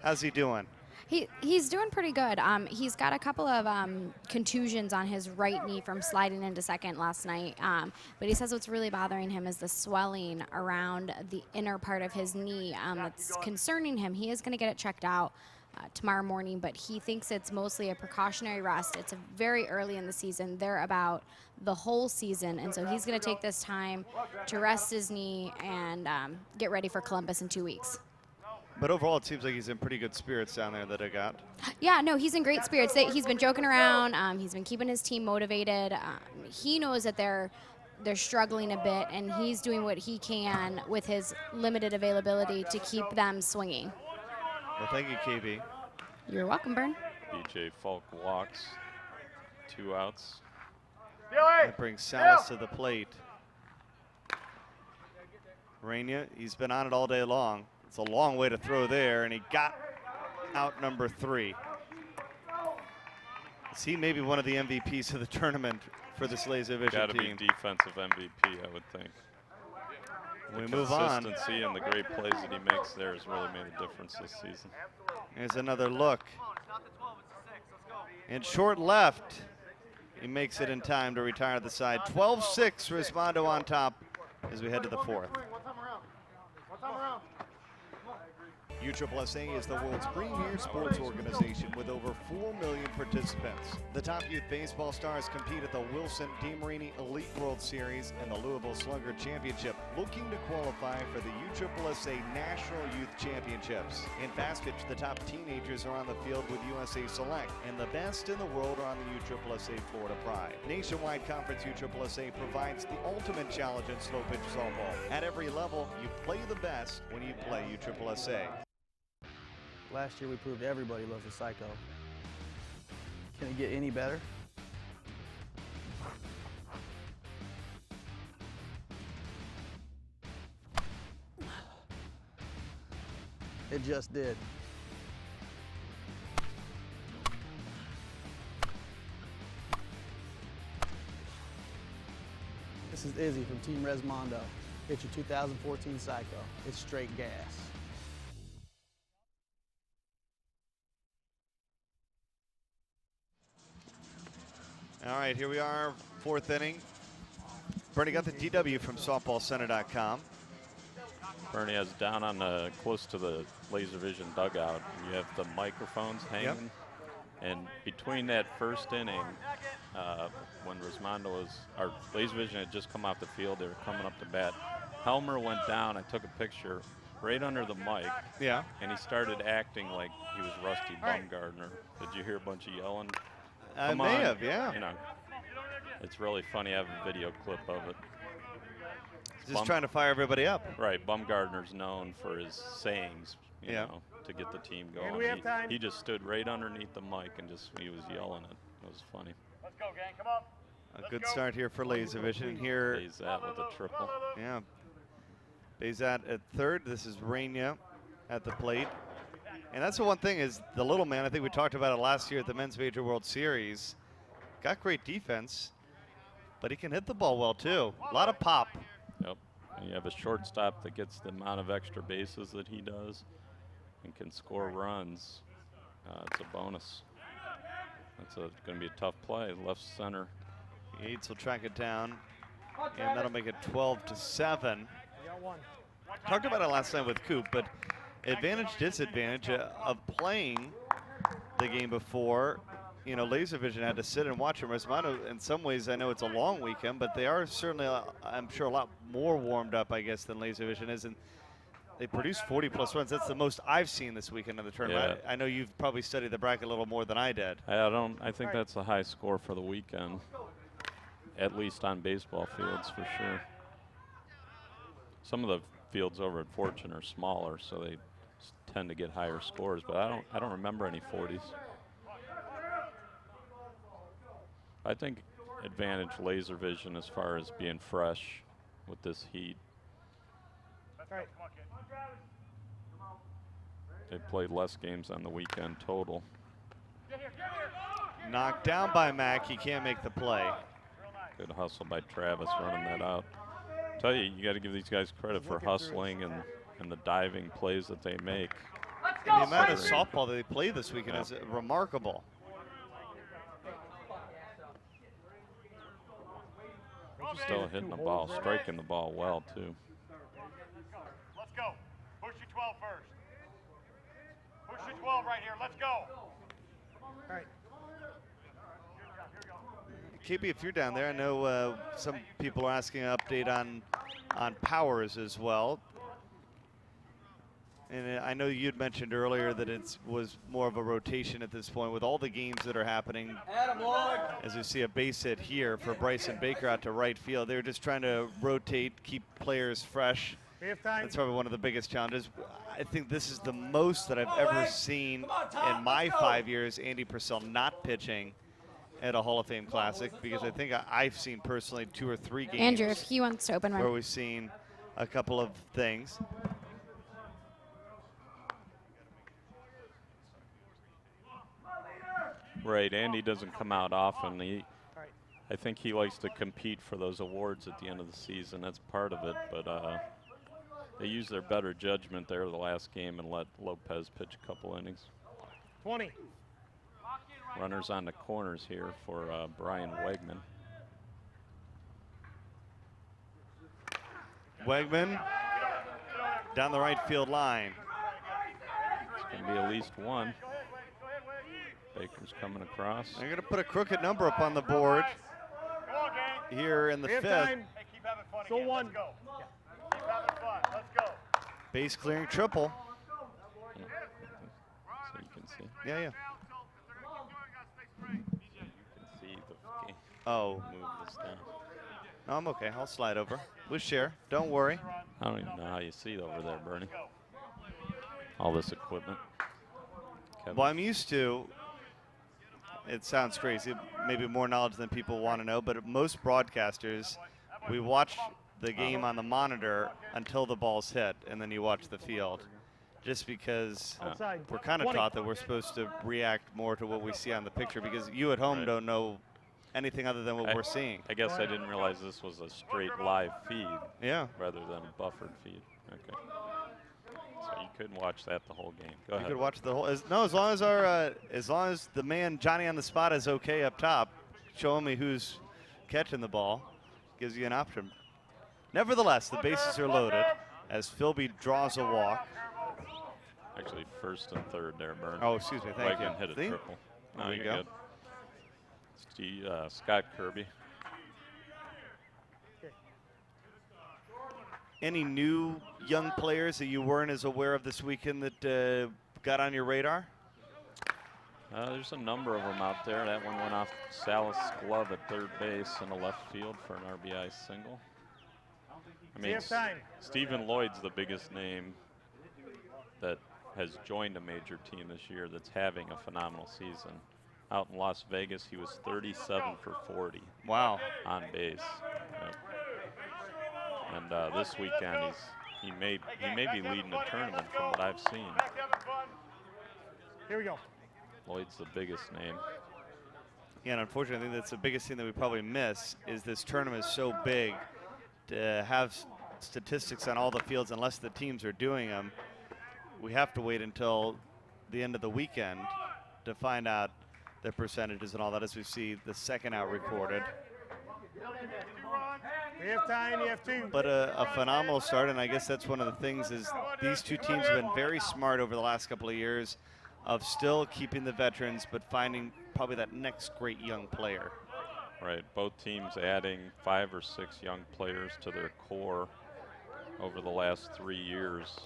Speaker 1: How's he doing?
Speaker 2: He's doing pretty good. He's got a couple of contusions on his right knee from sliding into second last night. But he says what's really bothering him is the swelling around the inner part of his knee that's concerning him. He is going to get it checked out tomorrow morning, but he thinks it's mostly a precautionary rest. It's very early in the season. They're about the whole season, and so he's going to take this time to rest his knee and get ready for Columbus in 2 weeks.
Speaker 1: But overall, it seems like he's in pretty good spirits down there that I got.
Speaker 2: Yeah, no, he's in great spirits. He's been joking around. He's been keeping his team motivated. He knows that they're struggling a bit, and he's doing what he can with his limited availability to keep them swinging.
Speaker 1: Well, thank you, KB.
Speaker 2: You're welcome, Bern.
Speaker 14: BJ Falk walks, 2 outs.
Speaker 1: That brings Salas to the plate. Rainier, he's been on it all day long. It's a long way to throw there, and he got out number 3. Is he maybe one of the MVPs of the tournament for this Laservision
Speaker 14: Got to be
Speaker 1: team?
Speaker 14: defensive MVP, I would think.
Speaker 1: We
Speaker 14: The
Speaker 1: move on.
Speaker 14: consistency and the great plays that he makes there has really made a difference this season.
Speaker 1: Here's another look. And short left. He makes it in time to retire the side. 12-6, Resmondo on top as we head to the 4th. USSSA is the world's premier sports organization with over 4 million participants. The top youth baseball stars compete at the Wilson DeMarini Elite World Series and the Louisville Slugger Championship, looking to qualify for the USSSA National Youth Championships. In basket, the top teenagers are on the field with USA Select, and the best in the world are on the USSSA Florida Pride. Nationwide Conference USSSA provides the ultimate challenge in slow pitch softball. At every level, you play the best when you play USSSA.
Speaker 12: Last year we proved everybody loves a psycho. Can it get any better? It just did. This is Izzy from Team Resmondo. It's your 2014 Psycho. It's straight gas.
Speaker 1: All right, here we are, 4th inning. Bernie got the DW from softballcenter.com.
Speaker 14: Bernie has down on the close to the Laservision dugout. You have the microphones hanging.
Speaker 1: Yep.
Speaker 14: And between that first inning, when Resmondo was, our Laservision had just come off the field, they were coming up to bat. Helmer went down. I took a picture right under the mic.
Speaker 1: Yeah.
Speaker 14: And he started acting like he was Rusty Bumgardner. Did you hear a bunch of yelling?
Speaker 1: I may have, yeah.
Speaker 14: You know, it's really funny. I have a video clip of it.
Speaker 1: Just trying to fire everybody up.
Speaker 14: Right. Bumgardner's known for his sayings, you know, to get the team going.
Speaker 3: And we have time.
Speaker 14: He just stood right underneath the mic and he was yelling it. It was funny.
Speaker 6: Let's go, gang. Come on.
Speaker 1: A good start here for Laservision. Here,
Speaker 14: Bezat with a triple.
Speaker 1: Yeah. Bezat at third. This is Rainier at the plate. And that's the one thing is the little man, I think we talked about it last year at the Men's Major World Series, got great defense, but he can hit the ball well too. A lot of pop.
Speaker 14: Yep. And you have a shortstop that gets the amount of extra bases that he does and can score runs. It's a bonus. That's going to be a tough play. Left center.
Speaker 1: Yates will track it down, and that'll make it 12-7. Talked about it last night with Coop, but advantage, disadvantage of playing the game before. You know, Laservision had to sit and watch him. Resmondo, in some ways, I know it's a long weekend, but they are certainly, I'm sure, a lot more warmed up, I guess, than Laservision is. And they produced 40-plus runs. That's the most I've seen this weekend of the tournament.
Speaker 14: Yeah.
Speaker 1: I know you've probably studied the bracket a little more than I did.
Speaker 14: I think that's a high score for the weekend, at least on baseball fields for sure. Some of the fields over at Fortune are smaller, so they tend to get higher scores. But I don't remember any 40s. I think advantage Laservision as far as being fresh with this heat. They played less games on the weekend total.
Speaker 1: Knocked down by Mack. He can't make the play.
Speaker 14: Good hustle by Travis running that out. Tell you, you got to give these guys credit for hustling and the diving plays that they make.
Speaker 1: And the amount of softball that they play this weekend is remarkable.
Speaker 14: Still hitting the ball, striking the ball well too.
Speaker 6: Let's go. Push your 12 first. Push your 12 right here. Let's go.
Speaker 3: All right.
Speaker 1: KB, if you're down there, I know some people are asking an update on Powers as well. And I know you'd mentioned earlier that it was more of a rotation at this point with all the games that are happening. As you see a base hit here for Bryson Baker out to right field. They're just trying to rotate, keep players fresh. That's probably one of the biggest challenges. I think this is the most that I've ever seen in my 5 years, Andy Purcell not pitching at a Hall of Fame Classic, because I think I've seen personally 2 or 3 games.
Speaker 2: Andrew, if he wants to open
Speaker 1: where we've seen a couple of things.
Speaker 14: Right, Andy doesn't come out often. I think he likes to compete for those awards at the end of the season. That's part of it, but they used their better judgment there the last game and let Lopez pitch a couple innings.
Speaker 3: 20.
Speaker 14: Runners on the corners here for Brian Wegman.
Speaker 1: Wegman down the right field line.
Speaker 14: It's going to be at least one. Baker's coming across.
Speaker 1: They're going to put a crooked number up on the board here in the 5th.
Speaker 3: Go one.
Speaker 6: Keep having fun. Let's go.
Speaker 1: Base clearing triple.
Speaker 14: So you can see.
Speaker 1: Yeah, yeah.
Speaker 14: You can see the game.
Speaker 1: Oh.
Speaker 14: Move this down.
Speaker 1: No, I'm okay. I'll slide over. We'll share. Don't worry.
Speaker 14: I don't even know how you see over there, Bernie. All this equipment. Kevin.
Speaker 1: Well, I'm used to, it sounds crazy, maybe more knowledge than people want to know, but most broadcasters, we watch the game on the monitor until the ball's hit, and then you watch the field. just because
Speaker 3: Outside.
Speaker 1: we're kind of
Speaker 3: 20.
Speaker 1: taught that we're supposed to react more to what we see on the picture, because you at home don't know anything other than what we're seeing.
Speaker 14: I guess I didn't realize this was a straight live feed.
Speaker 1: Yeah.
Speaker 14: Rather than a buffered feed. Okay. So you couldn't watch that the whole game. Go ahead.
Speaker 1: You could watch the whole. As long as the man Johnny on the spot is okay up top, showing me who's catching the ball, gives you an option. Nevertheless, the bases are loaded as Philby draws a walk.
Speaker 14: Actually, first and third there, Byrne.
Speaker 1: Oh, excuse me. Thank you.
Speaker 14: Wegman hit a
Speaker 1: See?
Speaker 14: triple. No,
Speaker 1: There
Speaker 14: you're
Speaker 1: you go.
Speaker 14: good. Scott Kirby.
Speaker 1: Any new young players that you weren't as aware of this weekend that got on your radar?
Speaker 14: There's a number of them out there. That one went off Salas' glove at third base in the left field for an RBI single. I mean, Stephen Lloyd's the biggest name that has joined a major team this year that's having a phenomenal season. Out in Las Vegas, he was 37 for 40.
Speaker 1: Wow.
Speaker 14: On base. Yep. And this weekend, he may be leading the tournament from what I've seen.
Speaker 3: Here we go.
Speaker 14: Lloyd's the biggest name.
Speaker 1: Yeah, and unfortunately, I think that's the biggest thing that we probably miss is this tournament is so big to have statistics on all the fields unless the teams are doing them. We have to wait until the end of the weekend to find out the percentages and all that as we see the second out recorded.
Speaker 3: We have time, you have two.
Speaker 1: But a phenomenal start, and I guess that's one of the things is these two teams have been very smart over the last couple of years of still keeping the veterans but finding probably that next great young player.
Speaker 14: Right, both teams adding 5 or 6 young players to their core over the last 3 years.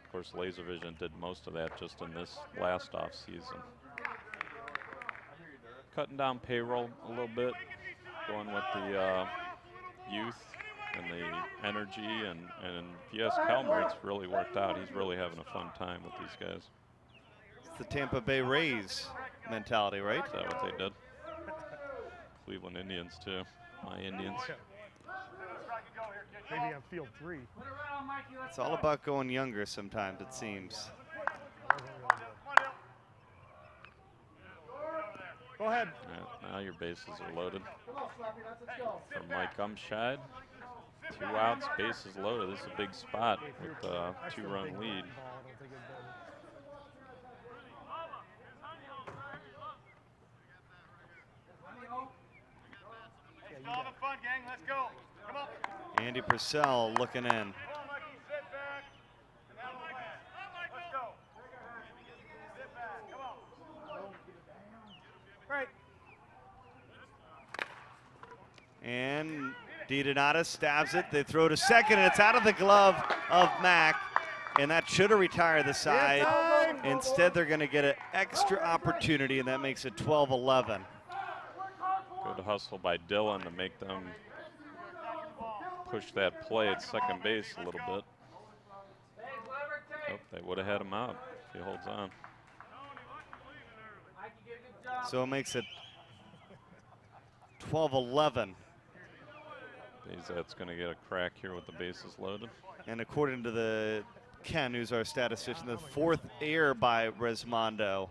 Speaker 14: Of course, Laservision did most of that just in this last off season. Cutting down payroll a little bit, going with the youth and the energy, and if you ask Kelmer, it's really worked out. He's really having a fun time with these guys.
Speaker 1: It's the Tampa Bay Rays mentality, right?
Speaker 14: Is that what they did? Cleveland Indians too, my Indians.
Speaker 3: Maybe on field 3.
Speaker 1: It's all about going younger sometimes, it seems.
Speaker 3: Go ahead.
Speaker 14: Now your bases are loaded. For Mike Umscheid, 2 outs, bases loaded. This is a big spot with a 2-run lead.
Speaker 6: All the fun, gang. Let's go. Come on.
Speaker 1: Andy Purcell looking in.
Speaker 6: Sit back. Let's go. Sit back. Come on.
Speaker 3: Right.
Speaker 1: And DiDonato stabs it. They throw to second, and it's out of the glove of Mack. And that should have retired the side. Instead, they're going to get an extra opportunity, and that makes it 12-11.
Speaker 14: Good hustle by Dillon to make them push that play at second base a little bit. Oh, they would have had him out if he holds on.
Speaker 1: So it makes it 12-11.
Speaker 14: That's going to get a crack here with the bases loaded.
Speaker 1: And according to the Ken, who's our statistician, the 4th error by Resmondo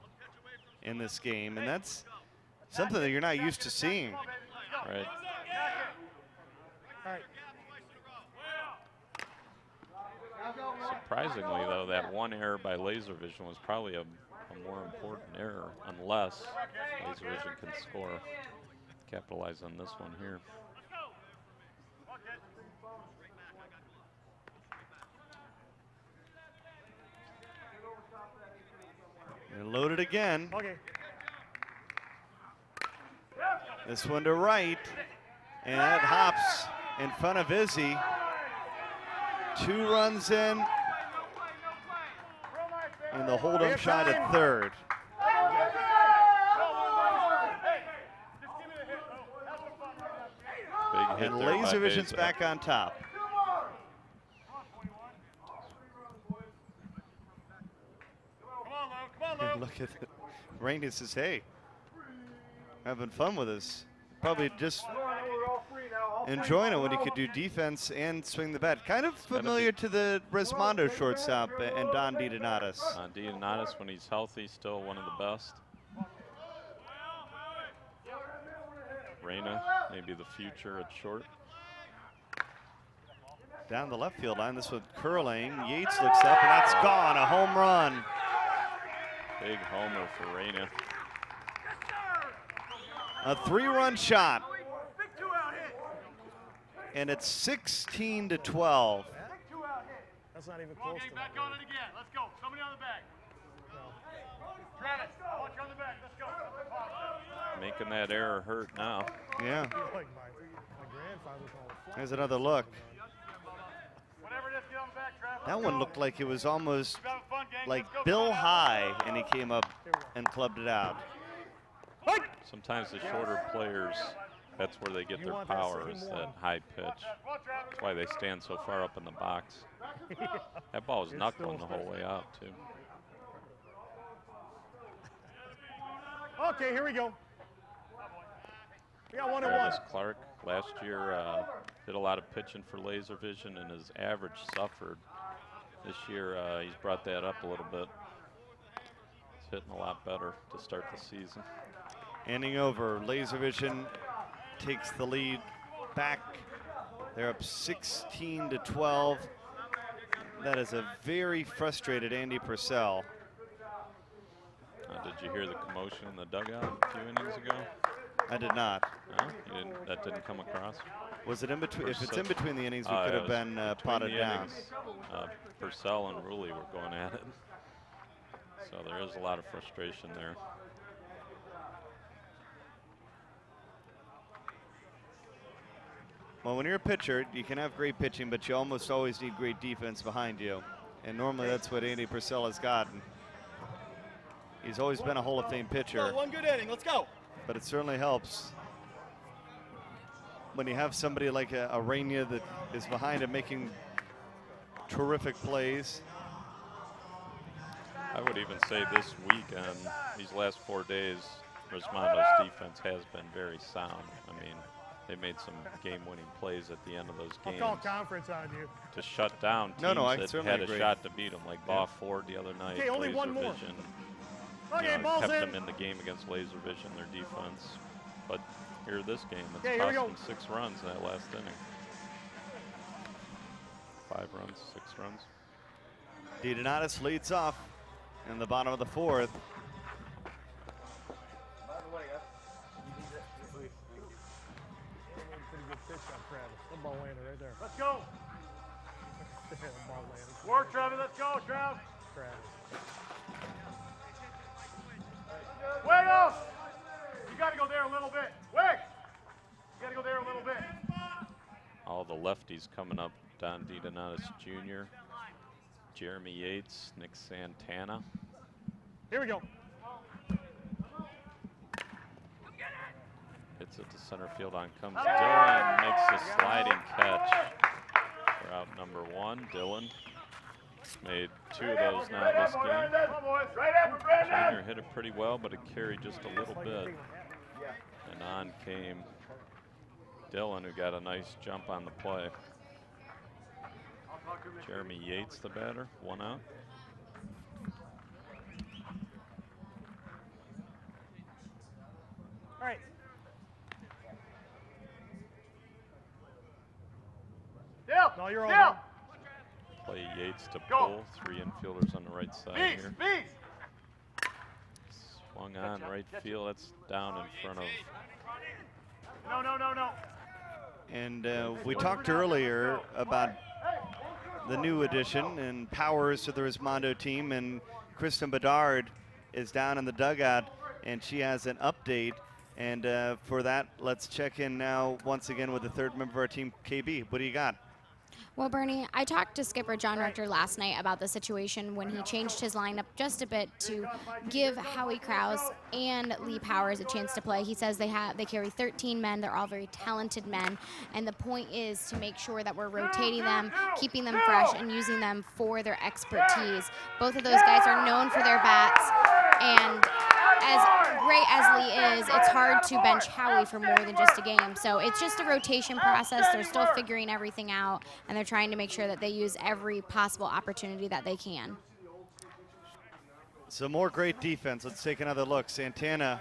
Speaker 1: in this game, and that's something that you're not used to seeing.
Speaker 14: Right. Surprisingly, though, that one error by Laservision was probably a more important error, unless Laservision can score. Capitalize on this one here.
Speaker 1: They're loaded again.
Speaker 3: Okay.
Speaker 1: This one to right, and that hops in front of Izzy. 2 runs in, and the hold-up shot at third.
Speaker 14: Big hit
Speaker 1: And
Speaker 14: there by
Speaker 1: Laservision's
Speaker 14: Beza.
Speaker 1: back on top. And look at it. Randy says, hey, having fun with us. Probably just enjoying it when he could do defense and swing the bat. Kind of familiar to the Resmondo shortstop and Don DiDonatis.
Speaker 14: DiDonatis, when he's healthy, still one of the best. Reyna, maybe the future at short.
Speaker 1: Down the left field line, this one curling. Yates looks up, and that's gone, a home run.
Speaker 14: Big homer for Reyna.
Speaker 1: A 3-run shot. And it's 16-12.
Speaker 3: That's not even close to
Speaker 6: back on it again. Let's go. Somebody on the back. Travis, I want you on the back. Let's go.
Speaker 14: Making that error hurt now.
Speaker 1: Yeah.
Speaker 3: Like my grandfather called it.
Speaker 1: There's another look.
Speaker 6: Whatever it is, get on the back, Travis.
Speaker 1: That one looked like it was almost like Bill High, and he came up and clubbed it out.
Speaker 14: Sometimes the shorter players, that's where they get their power, is that high pitch. That's why they stand so far up in the box. That ball was knuckling the whole way out, too.
Speaker 3: Okay, here we go. We got 1-1.
Speaker 14: Travis Clark last year did a lot of pitching for Laservision, and his average suffered. This year, he's brought that up a little bit. He's hitting a lot better to start the season.
Speaker 1: Inning over, Laservision takes the lead back. They're up 16-12. That is a very frustrated Andy Purcell.
Speaker 14: Did you hear the commotion in the dugout a few innings ago?
Speaker 1: I did not.
Speaker 14: No, you didn't, that didn't come across?
Speaker 1: Was it in between? If it's in between the innings, we could have been potted down.
Speaker 14: Purcell and Rulli were going at it. So there is a lot of frustration there.
Speaker 1: Well, when you're a pitcher, you can have great pitching, but you almost always need great defense behind you. And normally that's what Andy Purcell has gotten. He's always been a Hall of Fame pitcher.
Speaker 12: One good inning, let's go.
Speaker 1: But it certainly helps when you have somebody like a Reyna that is behind him making terrific plays.
Speaker 14: I would even say this weekend, these last 4 days, Resmondo's defense has been very sound. I mean, they made some game-winning plays at the end of those games.
Speaker 3: I'll call conference on you.
Speaker 14: To shut down teams that had a shot to beat them, like Baugh Ford the other night.
Speaker 3: Okay, only one more.
Speaker 14: Okay, ball's kept them in the game against Laservision, their defense. But here this game, it's cost them 6 runs in that last inning. 5 runs, 6 runs.
Speaker 1: DiDonatis leads off in the bottom of the 4th.
Speaker 3: Ball landed right there.
Speaker 6: Let's go.
Speaker 3: Ball landed.
Speaker 6: Work, Travis. Let's go, Travis. Way up. You got to go there a little bit. Wait. You got to go there a little bit.
Speaker 14: All the lefties coming up. Don DiDonatis Jr., Jeremy Yates, Nick Santana.
Speaker 3: Here we go.
Speaker 14: Hits it to center field. On comes Dylan, makes a sliding catch for out number 1. Dylan made 2 of those now this game. Junior hit it pretty well, but it carried just a little bit. And on came Dylan, who got a nice jump on the play. Jeremy Yates, the batter, 1 out.
Speaker 3: All right. No, you're over.
Speaker 14: Play Yates to pull. 3 infielders on the right side here. Swung on right field. That's down in front of.
Speaker 6: No.
Speaker 1: And we talked earlier about the new addition and powers to the Resmondo team, and Kristen Bedard is down in the dugout, and she has an update. And for that, let's check in now once again with the 3rd member of our team, KB. What do you got?
Speaker 2: Well, Bernie, I talked to skipper John Rector last night about the situation when he changed his lineup just a bit to give Howie Krause and Lee Powers a chance to play. He says they carry 13 men. They're all very talented men, and the point is to make sure that we're rotating them, keeping them fresh, and using them for their expertise. Both of those guys are known for their bats, and as great as Lee is, it's hard to bench Howie for more than just a game. So it's just a rotation process. They're still figuring everything out, and they're trying to make sure that they use every possible opportunity that they can.
Speaker 1: So more great defense. Let's take another look. Santana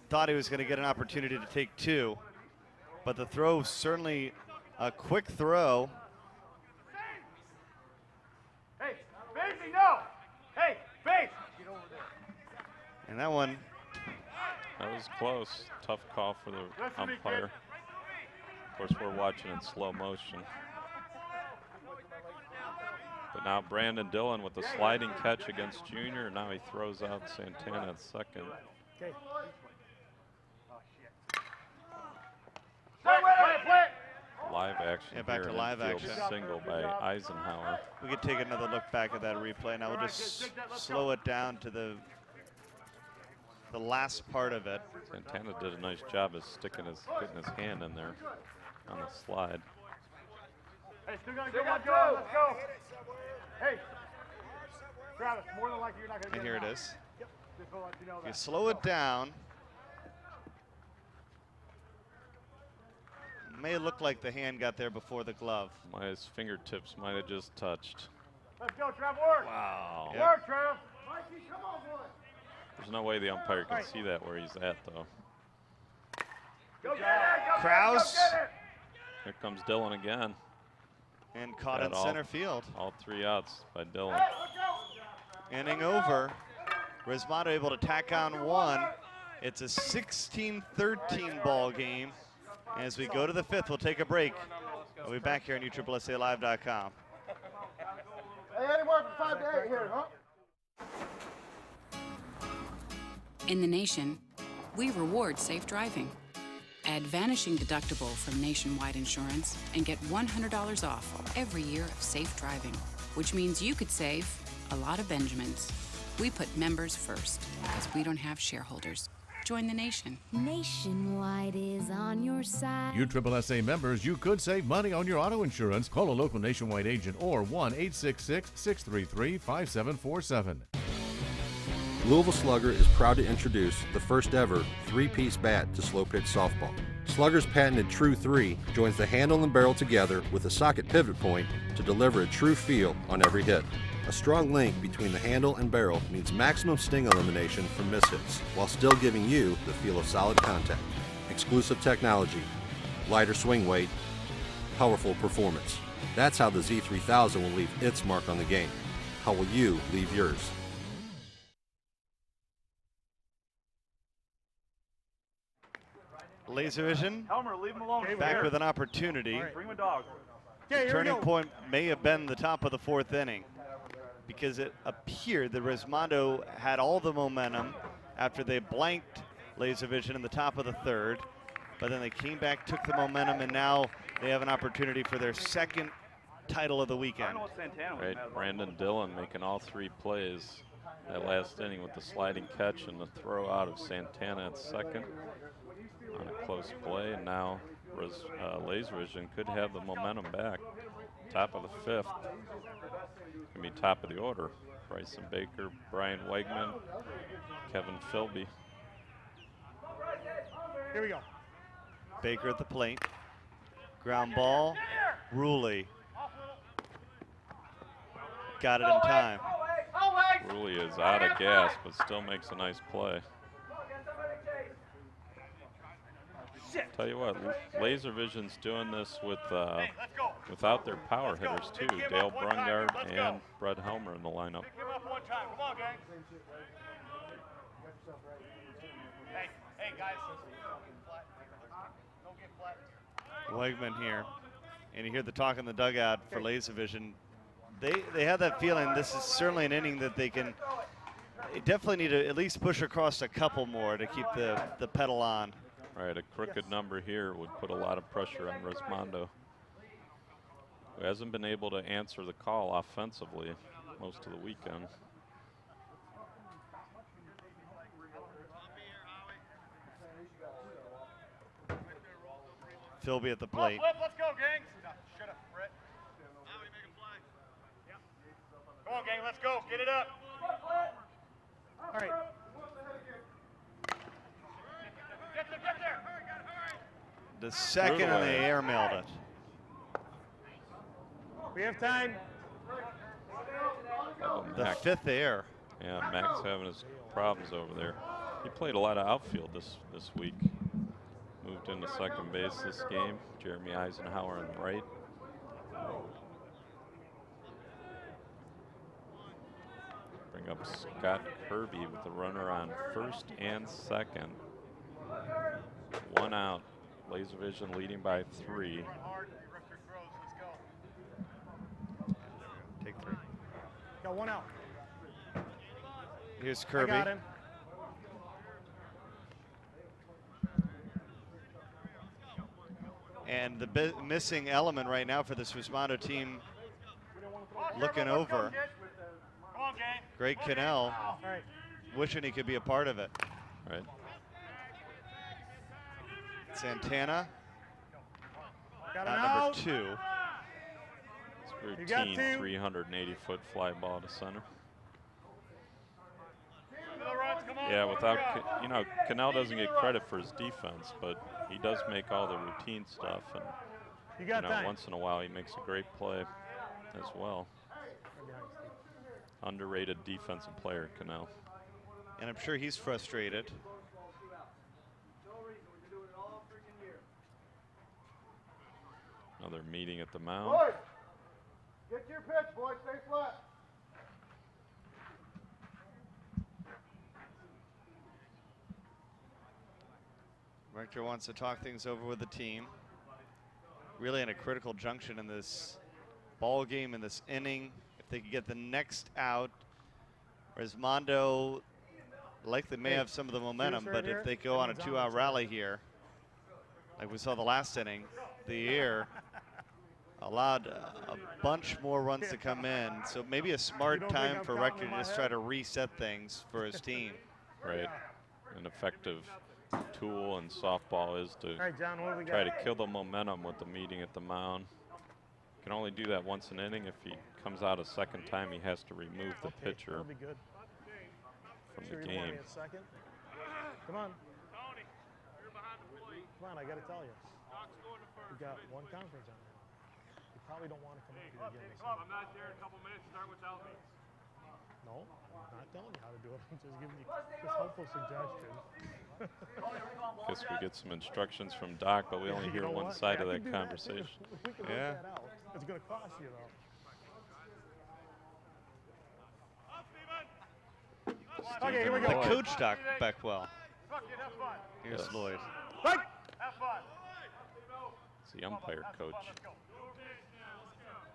Speaker 1: thought he was going to get an opportunity to take two, but the throw, certainly a quick throw.
Speaker 6: Hey, Facey, no! Hey, Face! Get over there.
Speaker 1: And that one.
Speaker 14: That was close. Tough call for the umpire. Of course, we're watching in slow motion. But now Brandon Dillon with the sliding catch against Junior. Now he throws out Santana at second.
Speaker 3: Okay.
Speaker 14: Live action.
Speaker 1: Yeah, back to live action.
Speaker 14: Single by Eisenhower.
Speaker 1: We could take another look back at that replay. Now we'll just slow it down to the last part of it.
Speaker 14: Santana did a nice job of getting his hand in there on the slide.
Speaker 6: Hey, still got go. Let's go. Hey, Travis, more than likely you're not going to
Speaker 1: And
Speaker 6: get
Speaker 1: here
Speaker 6: it
Speaker 1: it
Speaker 6: out.
Speaker 1: is.
Speaker 6: Yep. Just to let you know
Speaker 1: You
Speaker 6: that.
Speaker 1: slow it down. May look like the hand got there before the glove.
Speaker 14: His fingertips might have just touched.
Speaker 6: Let's go, Trav. Work.
Speaker 14: Wow.
Speaker 6: Work, Trav. Mikey, come on, boy.
Speaker 14: There's no way the umpire can see that where he's at, though.
Speaker 6: Go get it.
Speaker 1: Kraus.
Speaker 14: Here comes Dillon again.
Speaker 1: And caught in center field.
Speaker 14: All three outs by Dillon.
Speaker 1: Inning over. Resmondo able to tack on one. It's a 16-13 ball game. As we go to the fifth, we'll take a break. We'll be back here on USSSAlive.com.
Speaker 6: Hey, anywhere from 5 to 8 here, huh?
Speaker 7: In the nation, we reward safe driving. Add Vanishing Deductible from Nationwide Insurance and get $100 off every year of safe driving, which means you could save a lot of Benjamins. We put members first because we don't have shareholders. Join the nation.
Speaker 8: Nationwide is on your side.
Speaker 9: USSSA members, you could save money on your auto insurance. Call a local Nationwide agent or 1-866-633-5747.
Speaker 10: Louisville Slugger is proud to introduce the first ever three-piece bat to slow pitch softball. Slugger's patented True 3 joins the handle and barrel together with a socket pivot point to deliver a true feel on every hit. A strong link between the handle and barrel means maximum sting elimination from mishits, while still giving you the feel of solid contact. Exclusive technology, lighter swing weight, powerful performance. That's how the Z3000 will leave its mark on the game. How will you leave yours?
Speaker 1: Laservision
Speaker 6: Helmer, leave him alone.
Speaker 1: back with an opportunity.
Speaker 6: Bring the dog.
Speaker 1: The turning point may have been the top of the fourth inning, because it appeared that Resmondo had all the momentum after they blanked Laservision in the top of the third, but then they came back, took the momentum, and now they have an opportunity for their second title of the weekend.
Speaker 14: Right, Brandon Dillon making all three plays that last inning with the sliding catch and the throw out of Santana at second on a close play, and now Laservision could have the momentum back. Top of the fifth, gonna be top of the order. Bryson Baker, Brian Wegman, Kevin Philby.
Speaker 3: Here we go.
Speaker 1: Baker at the plate. Ground ball, Ruley. Got it in time.
Speaker 14: Ruley is out of gas, but still makes a nice play. Tell you what, Laservision's doing this with without their power hitters too. Dale Brungard and Brett Helmer in the lineup.
Speaker 6: Pick him up one time. Come on, gang. Hey, guys. Don't get flat.
Speaker 1: Wegman here. And you hear the talk in the dugout for Laservision. They have that feeling this is certainly an inning that they definitely need to at least push across a couple more to keep the pedal on.
Speaker 14: Right, a crooked number here would put a lot of pressure on Resmondo, who hasn't been able to answer the call offensively most of the weekend.
Speaker 1: Philby at the plate.
Speaker 6: Let's go, gang. Shut up, Brett. Come on, gang. Let's go. Get it up.
Speaker 3: All right.
Speaker 1: The second, and they airmailed it.
Speaker 3: We have time.
Speaker 1: The fifth air.
Speaker 14: Yeah, Mac's having his problems over there. He played a lot of outfield this week. Moved into second base this game. Jeremy Eisenhower on the right. Bring up Scott Kirby with the runner on first and second. 1 out. Laservision leading by 3.
Speaker 1: Take 3.
Speaker 3: Got 1 out.
Speaker 1: Here's Kirby.
Speaker 3: I got him.
Speaker 1: And the missing element right now for this Resmondo team looking over. Greg Cannell wishing he could be a part of it.
Speaker 14: Right.
Speaker 1: Santana
Speaker 3: Got
Speaker 1: number 2.
Speaker 14: It's routine 380-foot fly ball to center. Yeah, without, you know, Cannell doesn't get credit for his defense, but he does make all the routine stuff, and you know, once in a while he makes a great play as well. Underrated defensive player, Cannell.
Speaker 1: And I'm sure he's frustrated.
Speaker 14: Another meeting at the mound.
Speaker 6: Boys, get to your pitch, boys. Stay flat.
Speaker 1: Rector wants to talk things over with the team. Really in a critical junction in this ball game, in this inning. If they could get the next out, Resmondo likely may have some of the momentum, but if they go on a 2-out rally here, like we saw the last inning, the air allowed a bunch more runs to come in. So maybe a smart time for Rector to just try to reset things for his team.
Speaker 14: Right. An effective tool in softball is to
Speaker 3: John,
Speaker 14: try to kill the momentum with the meeting at the mound. Can only do that once an inning. If he comes out a second time, he has to remove the pitcher from the game.
Speaker 3: Come on. Come on, I got to tell you. We got 1 conference on now. You probably don't want to come up here again.
Speaker 6: I'm not there in a couple minutes. Start without me.
Speaker 3: No, I'm not telling you how to do it. I'm just giving you just helpful suggestions.
Speaker 14: Guess we get some instructions from Doc, but we only hear one side of that conversation.
Speaker 3: We can work that out. It's going to cost you, though. Okay, here we go.
Speaker 1: The coach, Doc Beckwell. Here's
Speaker 14: Yes.
Speaker 1: Lloyd.
Speaker 14: It's the umpire coach.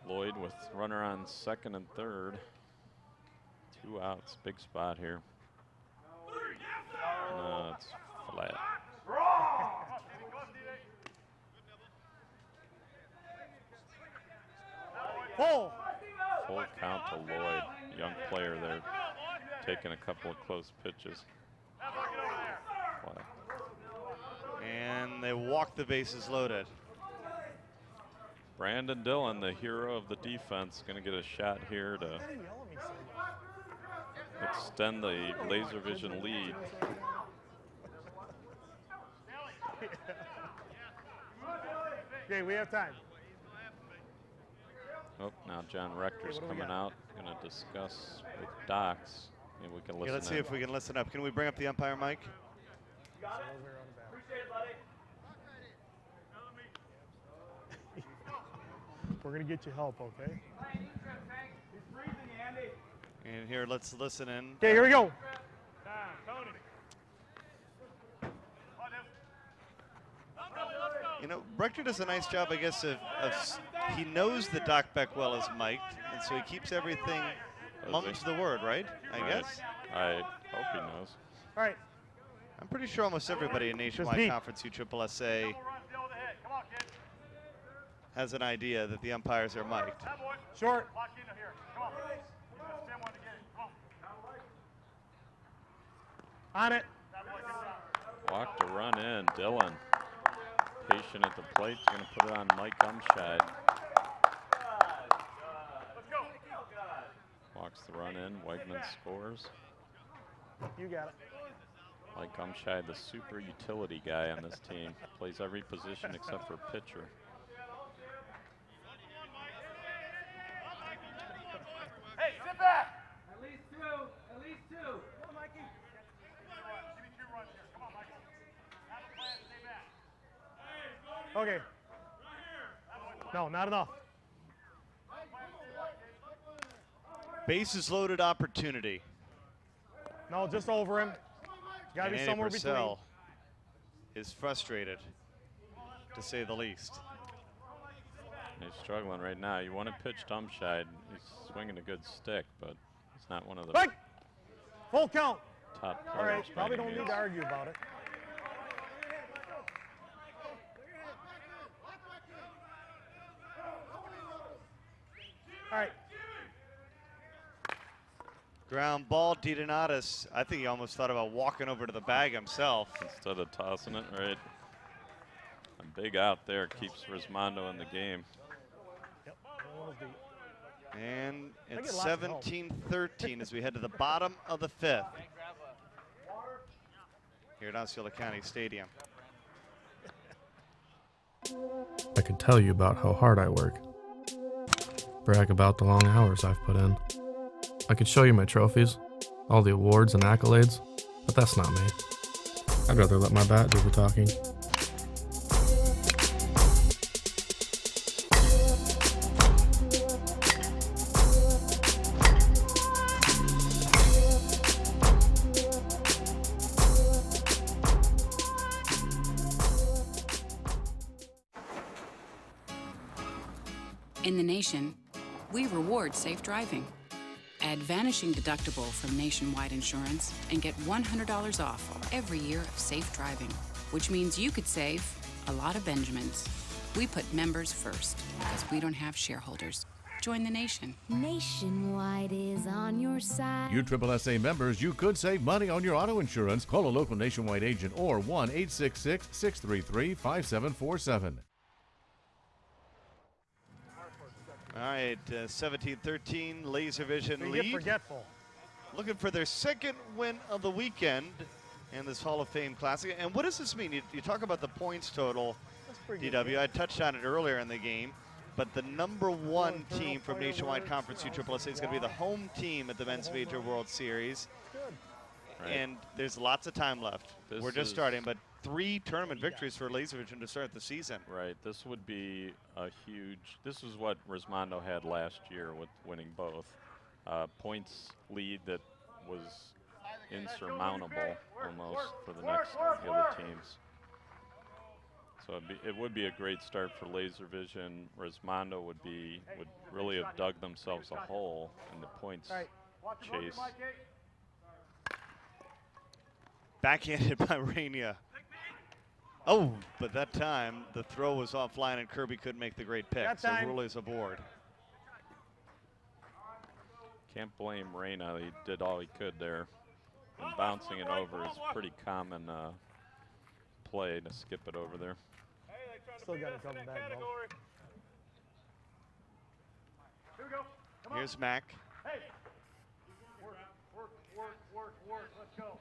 Speaker 14: Lloyd with runner on second and third. 2 outs, big spot here. No, it's flat.
Speaker 3: Full
Speaker 14: count to Lloyd, young player there, taking a couple of close pitches. Flat.
Speaker 1: And they walk the bases loaded.
Speaker 14: Brandon Dillon, the hero of the defense, going to get a shot here to extend the Laservision lead.
Speaker 3: Okay, we have time.
Speaker 14: Oh, now John Rector's coming out, going to discuss with Docs. Maybe we can listen.
Speaker 1: Okay, let's see if we can listen up. Can we bring up the umpire mic?
Speaker 3: We're going to get you help, okay?
Speaker 1: And here, let's listen in.
Speaker 3: Okay, here we go.
Speaker 1: You know, Rector does a nice job, I guess, of he knows that Doc Beckwell is mic'd, and so he keeps everything mumbled to the word, right? I guess.
Speaker 14: I hope he knows.
Speaker 3: All right.
Speaker 1: I'm pretty sure almost everybody in Nationwide Conference USSSA has an idea that the umpires are mic'd.
Speaker 3: Short. On it.
Speaker 14: Walk to run in, Dillon. Patient at the plate, going to put it on Mike Umscheid. Walks the run in, Wegman scores.
Speaker 3: You got it.
Speaker 14: Like Umshai, the super utility guy on this team. Plays every position except for pitcher.
Speaker 6: Hey, sit back!
Speaker 5: At least two. At least two. Come on, Mikey.
Speaker 6: Give me 2 runs here. Come on, Mikey. Have a plan. Stay back.
Speaker 3: Okay. No, not enough.
Speaker 1: Bases loaded opportunity.
Speaker 3: No, just over him. Got to be somewhere between.
Speaker 1: Purcell is frustrated, to say the least.
Speaker 14: He's struggling right now. You want to pitch Umshai. He's swinging a good stick, but he's not one of the
Speaker 3: Right. Full count.
Speaker 14: top players.
Speaker 3: All right, probably
Speaker 14: by
Speaker 3: don't
Speaker 14: any
Speaker 3: need to
Speaker 14: means.
Speaker 3: argue about it. All right.
Speaker 1: Ground ball, DiDonatis. I think he almost thought about walking over to the bag himself.
Speaker 14: Instead of tossing it, right? A big out there keeps Resmondo in the game.
Speaker 3: Yep. That was deep.
Speaker 1: And
Speaker 3: I
Speaker 1: it's
Speaker 3: get lots of help.
Speaker 1: 17-13 as we head to the bottom of the 5th here at Osceola County Stadium.
Speaker 11: I could tell you about how hard I work. Brag about the long hours I've put in. I could show you my trophies, all the awards and accolades, but that's not me. I'd rather let my bat do the talking.
Speaker 7: In the nation, we reward safe driving. Add Vanishing Deductible from Nationwide Insurance and get $100 off every year of safe driving, which means you could save a lot of Benjamins. We put members first because we don't have shareholders. Join the nation.
Speaker 8: Nationwide is on your side.
Speaker 9: You USSSA members, you could save money on your auto insurance. Call a local Nationwide agent or 1-866-633-5747.
Speaker 1: All right, 17-13, Laservision
Speaker 3: They
Speaker 1: lead.
Speaker 3: get forgetful.
Speaker 1: Looking for their 2nd win of the weekend in this Hall of Fame Classic. And what does this mean? You talk about the points total, DW. I touched on it earlier in the game. But the #1 team from Nationwide Conference USSSA is going to be the home team at the Men's Major World Series.
Speaker 14: Right.
Speaker 1: And there's lots of time left.
Speaker 14: This
Speaker 1: We're just
Speaker 14: is-
Speaker 1: starting, but 3 tournament victories for Laservision to start the season.
Speaker 14: Right, this would be a huge, this is what Resmondo had last year with winning both. Points lead that was insurmountable almost for the other teams. So it would be a great start for Laservision. Resmondo would really have dug themselves a hole in the points chase.
Speaker 1: Backhanded by Rainier. Oh, but that time the throw was offline and Kirby couldn't make the great pick. So Ruley's aboard.
Speaker 14: Can't blame Reyna. He did all he could there. And bouncing it over is a pretty common play to skip it over there.
Speaker 3: Still got it coming back, though.
Speaker 1: Here's Mac.
Speaker 6: Hey! Work. Let's go.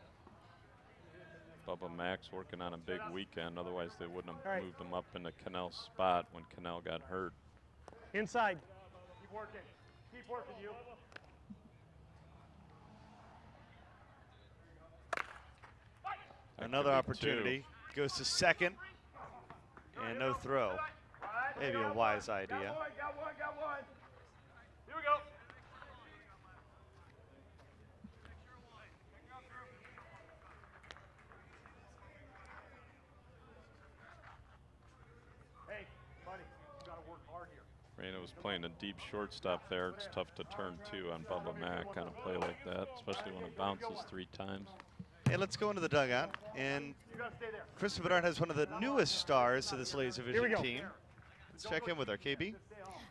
Speaker 14: Bubba Max working on a big weekend. Otherwise, they wouldn't have moved him up into Cannell's spot when Cannell got hurt.
Speaker 3: Inside.
Speaker 6: Keep working. Keep working, you.
Speaker 1: Another opportunity. Goes to 2nd. And no throw. Maybe a wise idea.
Speaker 6: Got one. Here we go. Hey, buddy, you gotta work hard here.
Speaker 14: Reyna was playing a deep shortstop there. It's tough to turn to on Bubba Mack on a play like that, especially when it bounces 3 times.
Speaker 1: Hey, let's go into the dugout. And Krista Bedard has one of the newest stars to this Laservision team. Let's check in with her. KB?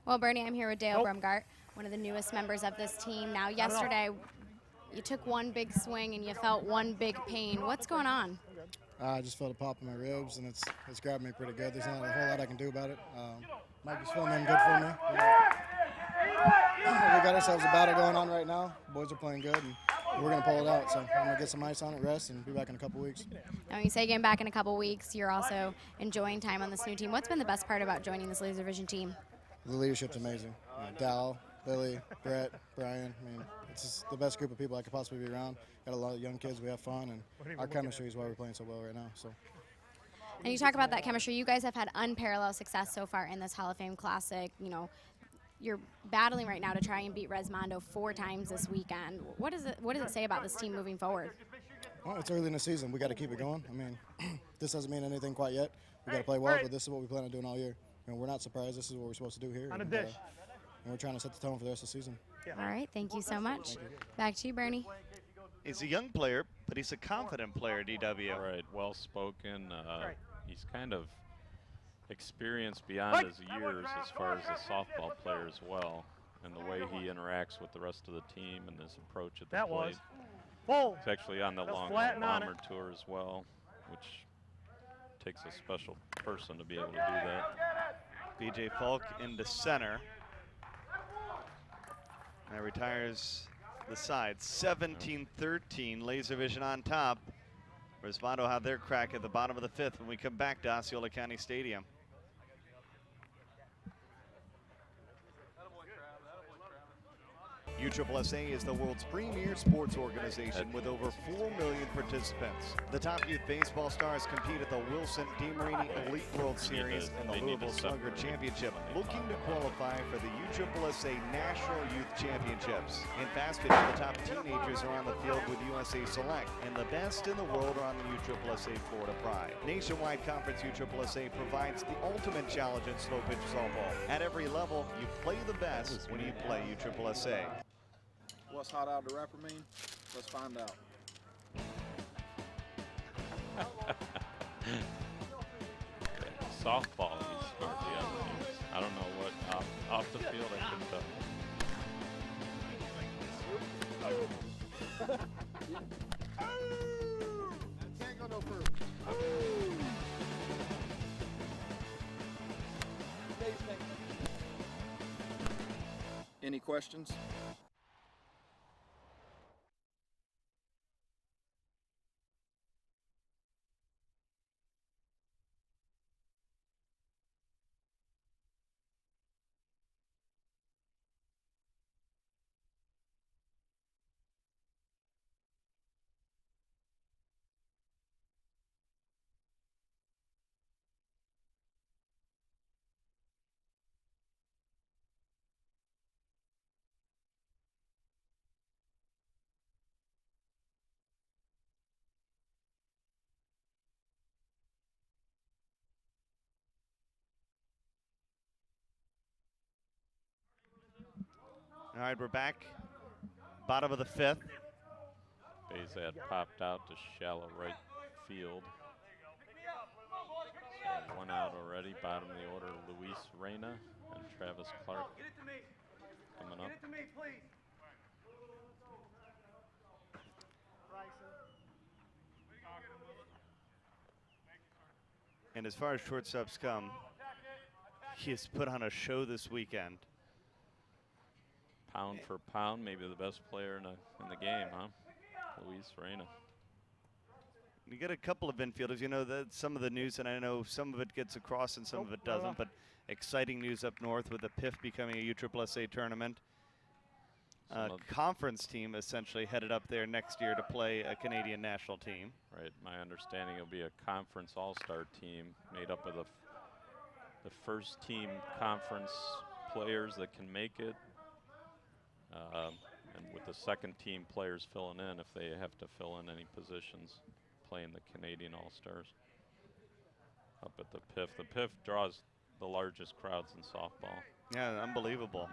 Speaker 2: Well, Bernie, I'm here with Dale Brumgart, one of the newest members of this team. Now, yesterday, you took one big swing and you felt one big pain. What's going on?
Speaker 15: I just felt a pop in my ribs, and it's grabbed me pretty good. There's not a whole lot I can do about it. Mikey's filling in good for me. We got ourselves a battle going on right now. Boys are playing good, and we're going to pull it out. So I'm going to get some ice on it, rest, and be back in a couple weeks.
Speaker 2: Now, you say getting back in a couple weeks, you're also enjoying time on this new team. What's been the best part about joining this Laservision team?
Speaker 15: The leadership's amazing. Dal, Billy, Brett, Brian. I mean, it's just the best group of people I could possibly be around. Got a lot of young kids. We have fun, and our chemistry is why we're playing so well right now. So.
Speaker 2: And you talk about that chemistry. You guys have had unparalleled success so far in this Hall of Fame Classic. You know, you're battling right now to try and beat Resmondo 4 times this weekend. What does it say about this team moving forward?
Speaker 15: Well, it's early in the season. We got to keep it going. I mean, this doesn't mean anything quite yet. We got to play well, but this is what we plan on doing all year. And we're not surprised. This is what we're supposed to do here.
Speaker 3: On a dish.
Speaker 15: And we're trying to set the tone for the rest of the season.
Speaker 2: All right, thank you so much. Back to you, Bernie.
Speaker 1: He's a young player, but he's a confident player, DW.
Speaker 14: Right, well-spoken. He's kind of experienced beyond his years as far as a softball player as well, and the way he interacts with the rest of the team and his approach at the plate. He's actually on the long bomber tour as well, which takes a special person to be able to do that.
Speaker 1: BJ Falk into center. Now retires the side. 17-13, Laservision on top. Resmondo have their crack at the bottom of the 5th when we come back to Osceola County Stadium. USSSA is the world's premier sports organization with over 4 million participants. The top youth baseball stars compete at the Wilson DeMarini Elite World Series and the Louisville Slugger Championship, looking to qualify for the USSSA National Youth Championships. In fast pitch, the top teenagers are on the field with USA Select, and the best in the world are on the USSSA Florida Pride. Nationwide Conference USSSA provides the ultimate challenge in slow pitch softball. At every level, you play the best when you play USSSA.
Speaker 16: What's hot out of the wrapper mean? Let's find out.
Speaker 14: Softball, he's smart the other teams. I don't know what off the field I couldn't tell.
Speaker 16: Can't go no further. Any questions?
Speaker 1: All right, we're back. Bottom of the 5th.
Speaker 14: Bazad popped out to shallow right field. So 1 out already. Bottom of the order, Luis Reyna and Travis Clark coming up.
Speaker 1: And as far as shortstops come, he has put on a show this weekend.
Speaker 14: Pound for pound, maybe the best player in the game, huh? Luis Reyna.
Speaker 1: You get a couple of infielders, you know, some of the news, and I know some of it gets across and some of it doesn't, but exciting news up north with the PIF becoming a USSSA tournament. Conference team essentially headed up there next year to play a Canadian national team.
Speaker 14: Right, my understanding it'll be a conference all-star team made up of the first team conference players that can make it, and with the second team players filling in if they have to fill in any positions playing the Canadian All-Stars up at the PIF. The PIF draws the largest crowds in softball.
Speaker 1: Yeah, unbelievable.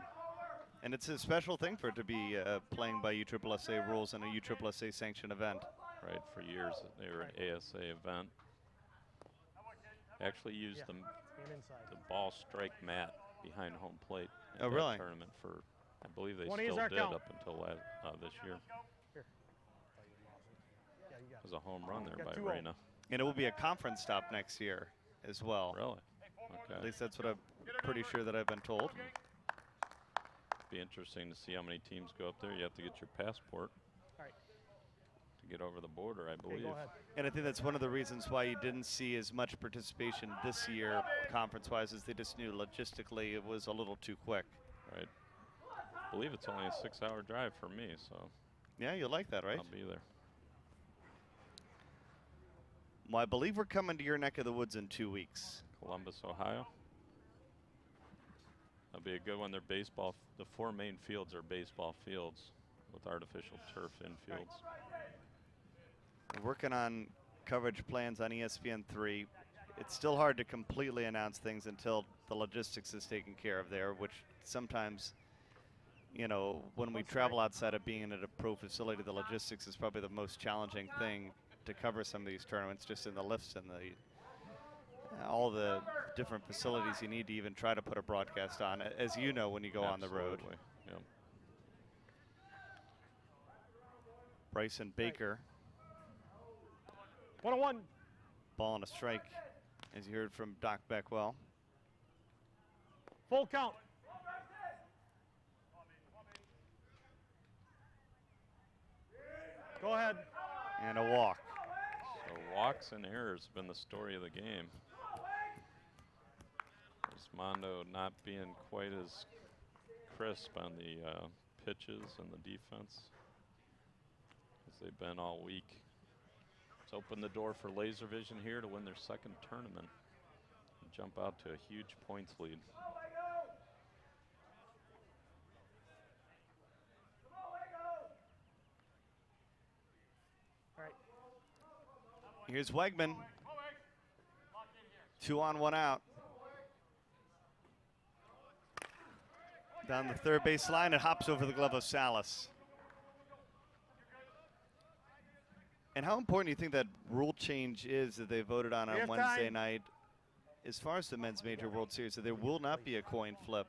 Speaker 1: And it's a special thing for it to be playing by USSSA rules and a USSSA sanctioned event.
Speaker 14: Right, for years they were an ASA event. Actually used the ball strike mat behind home plate in that tournament for, I believe they still did up until this year. It was a home run there by Reyna.
Speaker 1: And it will be a conference stop next year as well.
Speaker 14: Really? Okay.
Speaker 1: At least that's what I'm pretty sure that I've been told.
Speaker 14: Be interesting to see how many teams go up there. You have to get your passport. to get over the border, I believe.
Speaker 3: go ahead.
Speaker 1: And I think that's one of the reasons why you didn't see as much participation this year, conference-wise, as they just knew logistically it was a little too quick.
Speaker 14: Right. I believe it's only a 6-hour drive for me, so.
Speaker 1: Yeah, you'll like that, right?
Speaker 14: I'll be there.
Speaker 1: Well, I believe we're coming to your neck of the woods in 2 weeks.
Speaker 14: Columbus, Ohio. That'll be a good one. They're baseball. The 4 main fields are baseball fields with artificial turf infields.
Speaker 1: We're working on coverage plans on ESPN3. It's still hard to completely announce things until the logistics is taken care of there, which sometimes, you know, when we travel outside of being at a pro facility, the logistics is probably the most challenging thing to cover some of these tournaments, just in the lifts and all the different facilities you need to even try to put a broadcast on, as you know, when you go on the road.
Speaker 14: Yep.
Speaker 1: Bryson Baker.
Speaker 3: 1-on-1.
Speaker 1: Ball and a strike, as you heard from Doc Beckwell.
Speaker 3: Full count. Go ahead.
Speaker 1: And a walk.
Speaker 14: So walks and errors have been the story of the game. Resmondo not being quite as crisp on the pitches and the defense as they've been all week. It's opened the door for Laservision here to win their second tournament and jump out to a huge points lead.
Speaker 1: Here's Wegman. 2 on, 1 out. Down the third base line, it hops over the glove of Salas. And how important do you think that rule change is that they voted on Wednesday night as far as the Men's Major World Series, that there will not be a coin flip,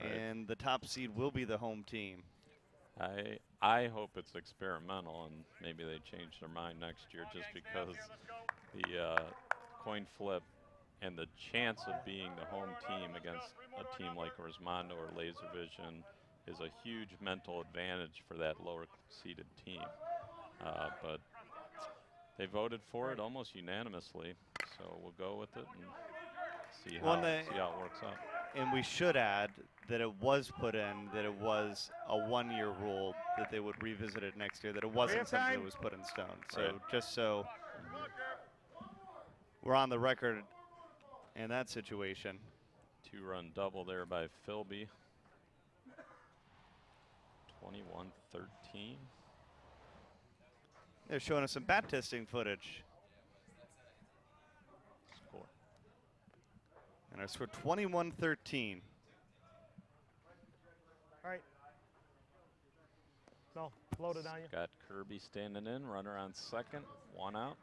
Speaker 1: and the top seed will be the home team?
Speaker 14: I hope it's experimental and maybe they change their mind next year, just because the coin flip and the chance of being the home team against a team like Resmondo or Laservision is a huge mental advantage for that lower seeded team. But they voted for it almost unanimously, so we'll go with it and see how it works out.
Speaker 1: And we should add that it was put in, that it was a 1-year rule, that they would revisit it next year, that it wasn't something that was put in stone. So just so we're on the record in that situation.
Speaker 14: 2-run double there by Philby. 21-13.
Speaker 1: They're showing us some bat testing footage.
Speaker 14: Score.
Speaker 1: And our score 21-13.
Speaker 3: All right. No, loaded on you.
Speaker 14: Got Kirby standing in, runner on second, 1 out.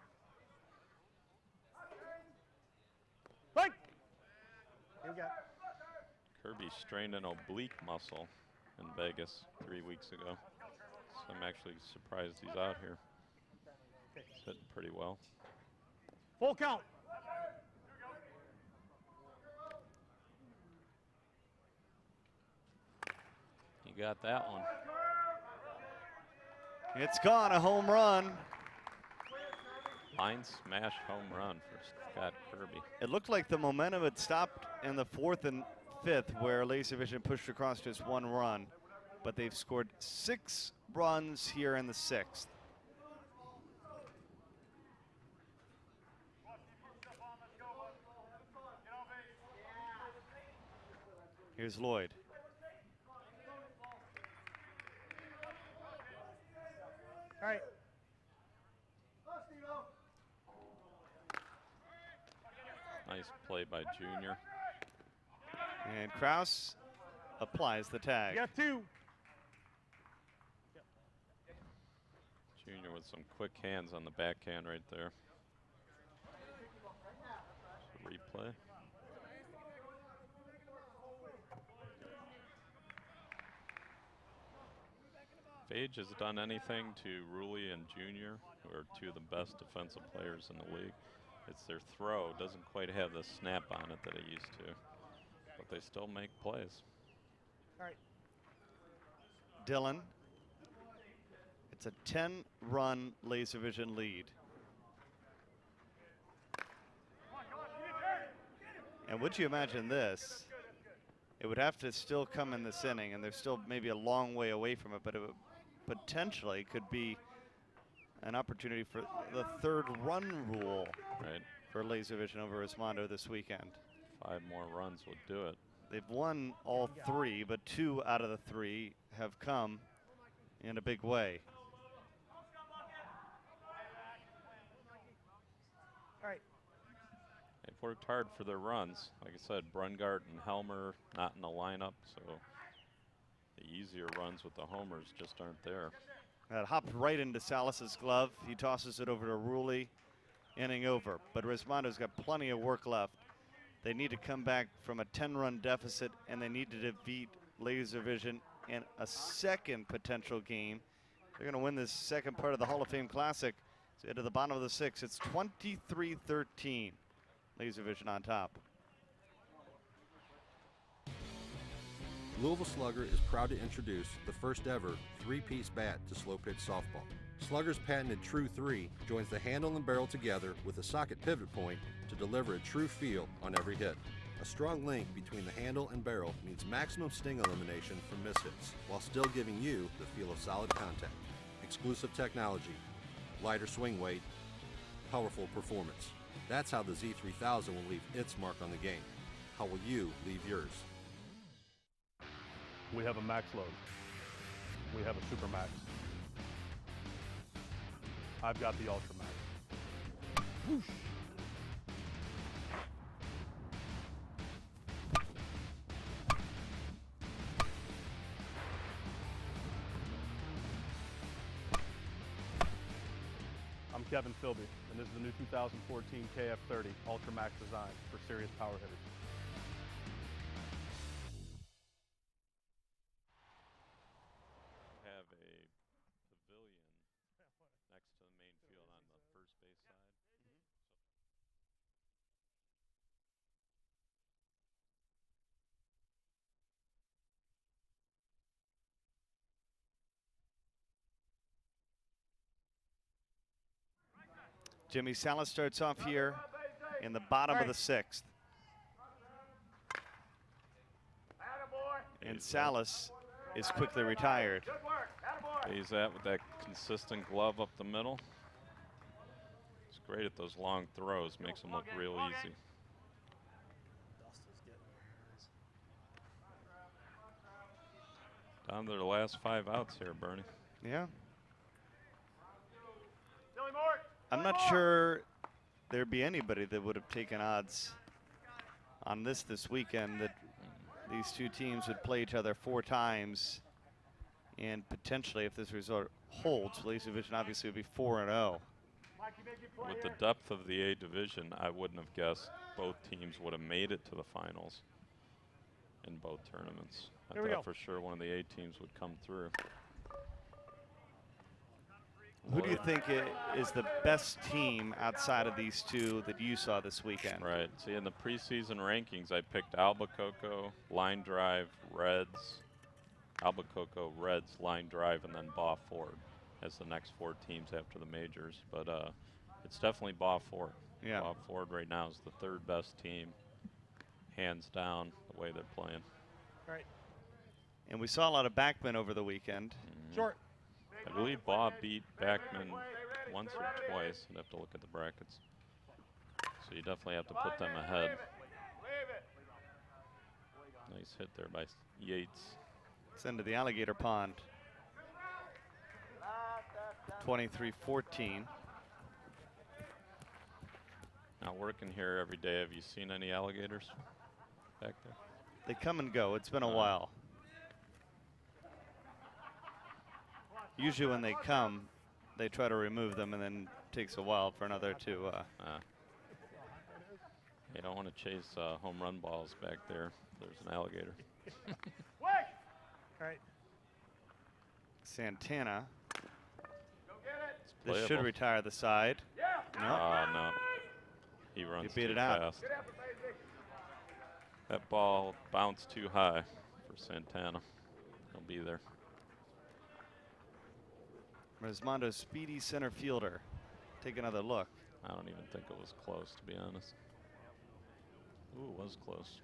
Speaker 3: Right. You got.
Speaker 14: Kirby strained an oblique muscle in Vegas 3 weeks ago. So I'm actually surprised he's out here. He's hitting pretty well.
Speaker 3: Full count.
Speaker 14: You got that one.
Speaker 1: It's gone, a home run.
Speaker 14: Line smash home run for Scott Kirby.
Speaker 1: It looked like the momentum had stopped in the 4th and 5th, where Laservision pushed across just 1 run, but they've scored 6 runs here in the 6th. Here's Lloyd.
Speaker 3: All right.
Speaker 14: Nice play by Junior.
Speaker 1: And Kraus applies the tag.
Speaker 3: You got 2.
Speaker 14: Junior with some quick hands on the backhand right there. Replay. Page has done anything to Rulli and Junior, who are 2 of the best defensive players in the league. It's their throw. Doesn't quite have the snap on it that it used to, but they still make plays.
Speaker 3: All right.
Speaker 1: Dillon It's a 10-run Laservision lead. And would you imagine this? It would have to still come in this inning, and they're still maybe a long way away from it, but it would potentially could be an opportunity for the 3rd run rule for Laservision over Resmondo this weekend.
Speaker 14: 5 more runs would do it.
Speaker 1: They've won all 3, but 2 out of the 3 have come in a big way.
Speaker 3: All right.
Speaker 14: They've worked hard for their runs. Like I said, Brungart and Helmer not in the lineup, so the easier runs with the homers just aren't there.
Speaker 1: That hopped right into Salas's glove. He tosses it over to Rulli. Inning over, but Resmondo's got plenty of work left. They need to come back from a 10-run deficit, and they need to defeat Laservision in a second potential game. They're going to win this second part of the Hall of Fame Classic. So into the bottom of the 6th, it's 23-13. Laservision on top.
Speaker 10: Louisville Slugger is proud to introduce the first ever 3-piece bat to slow pitch softball. Slugger's patented True 3 joins the handle and barrel together with a socket pivot point to deliver a true feel on every hit. A strong link between the handle and barrel means maximum sting elimination from mishits, while still giving you the feel of solid contact. Exclusive technology, lighter swing weight, powerful performance. That's how the Z3000 will leave its mark on the game. How will you leave yours?
Speaker 13: We have a max load. We have a super max. I've got the Ultra Max. Whoosh. I'm Kevin Philby, and this is the new 2014 KF30 Ultra Max design for serious power hitters.
Speaker 14: Have a pavilion next to the main field on the first base side.
Speaker 1: Jimmy Salas starts off here in the bottom of the 6th. And Salas is quickly retired.
Speaker 14: He's at with that consistent glove up the middle. He's great at those long throws, makes him look real easy. Down to the last 5 outs here, Bernie.
Speaker 1: Yeah. I'm not sure there'd be anybody that would have taken odds on this weekend that these two teams would play each other 4 times, and potentially, if this result holds, Laservision obviously would be 4-0.
Speaker 14: With the depth of the A division, I wouldn't have guessed both teams would have made it to the finals in both tournaments. I thought for sure one of the A teams would come through.
Speaker 1: Who do you think is the best team outside of these two that you saw this weekend?
Speaker 14: Right. See, in the preseason rankings, I picked Albuquerque, Line Drive, Reds, Albuquerque, Reds, Line Drive, and then Baugh Ford as the next 4 teams after the majors. But it's definitely Baugh Ford.
Speaker 1: Yeah.
Speaker 14: Baugh Ford right now is the 3rd best team, hands down, the way they're playing.
Speaker 3: Right.
Speaker 1: And we saw a lot of backmen over the weekend.
Speaker 3: Short.
Speaker 14: I believe Bob beat Backman once or twice. I'd have to look at the brackets. So you definitely have to put them ahead. Nice hit there by Yates.
Speaker 1: It's into the alligator pond. 23-14.
Speaker 14: Not working here every day. Have you seen any alligators back there?
Speaker 1: They come and go. It's been a while. Usually when they come, they try to remove them, and then it takes a while for another to.
Speaker 14: You don't want to chase home run balls back there. There's an alligator.
Speaker 3: Right.
Speaker 1: Santana.
Speaker 14: This
Speaker 1: should retire the side. No.
Speaker 14: No. He runs
Speaker 1: beat
Speaker 14: too
Speaker 1: it out.
Speaker 14: fast. That ball bounced too high for Santana. He'll be there.
Speaker 1: Resmondo, speedy center fielder. Take another look.
Speaker 14: I don't even think it was close, to be honest. Ooh, it was close.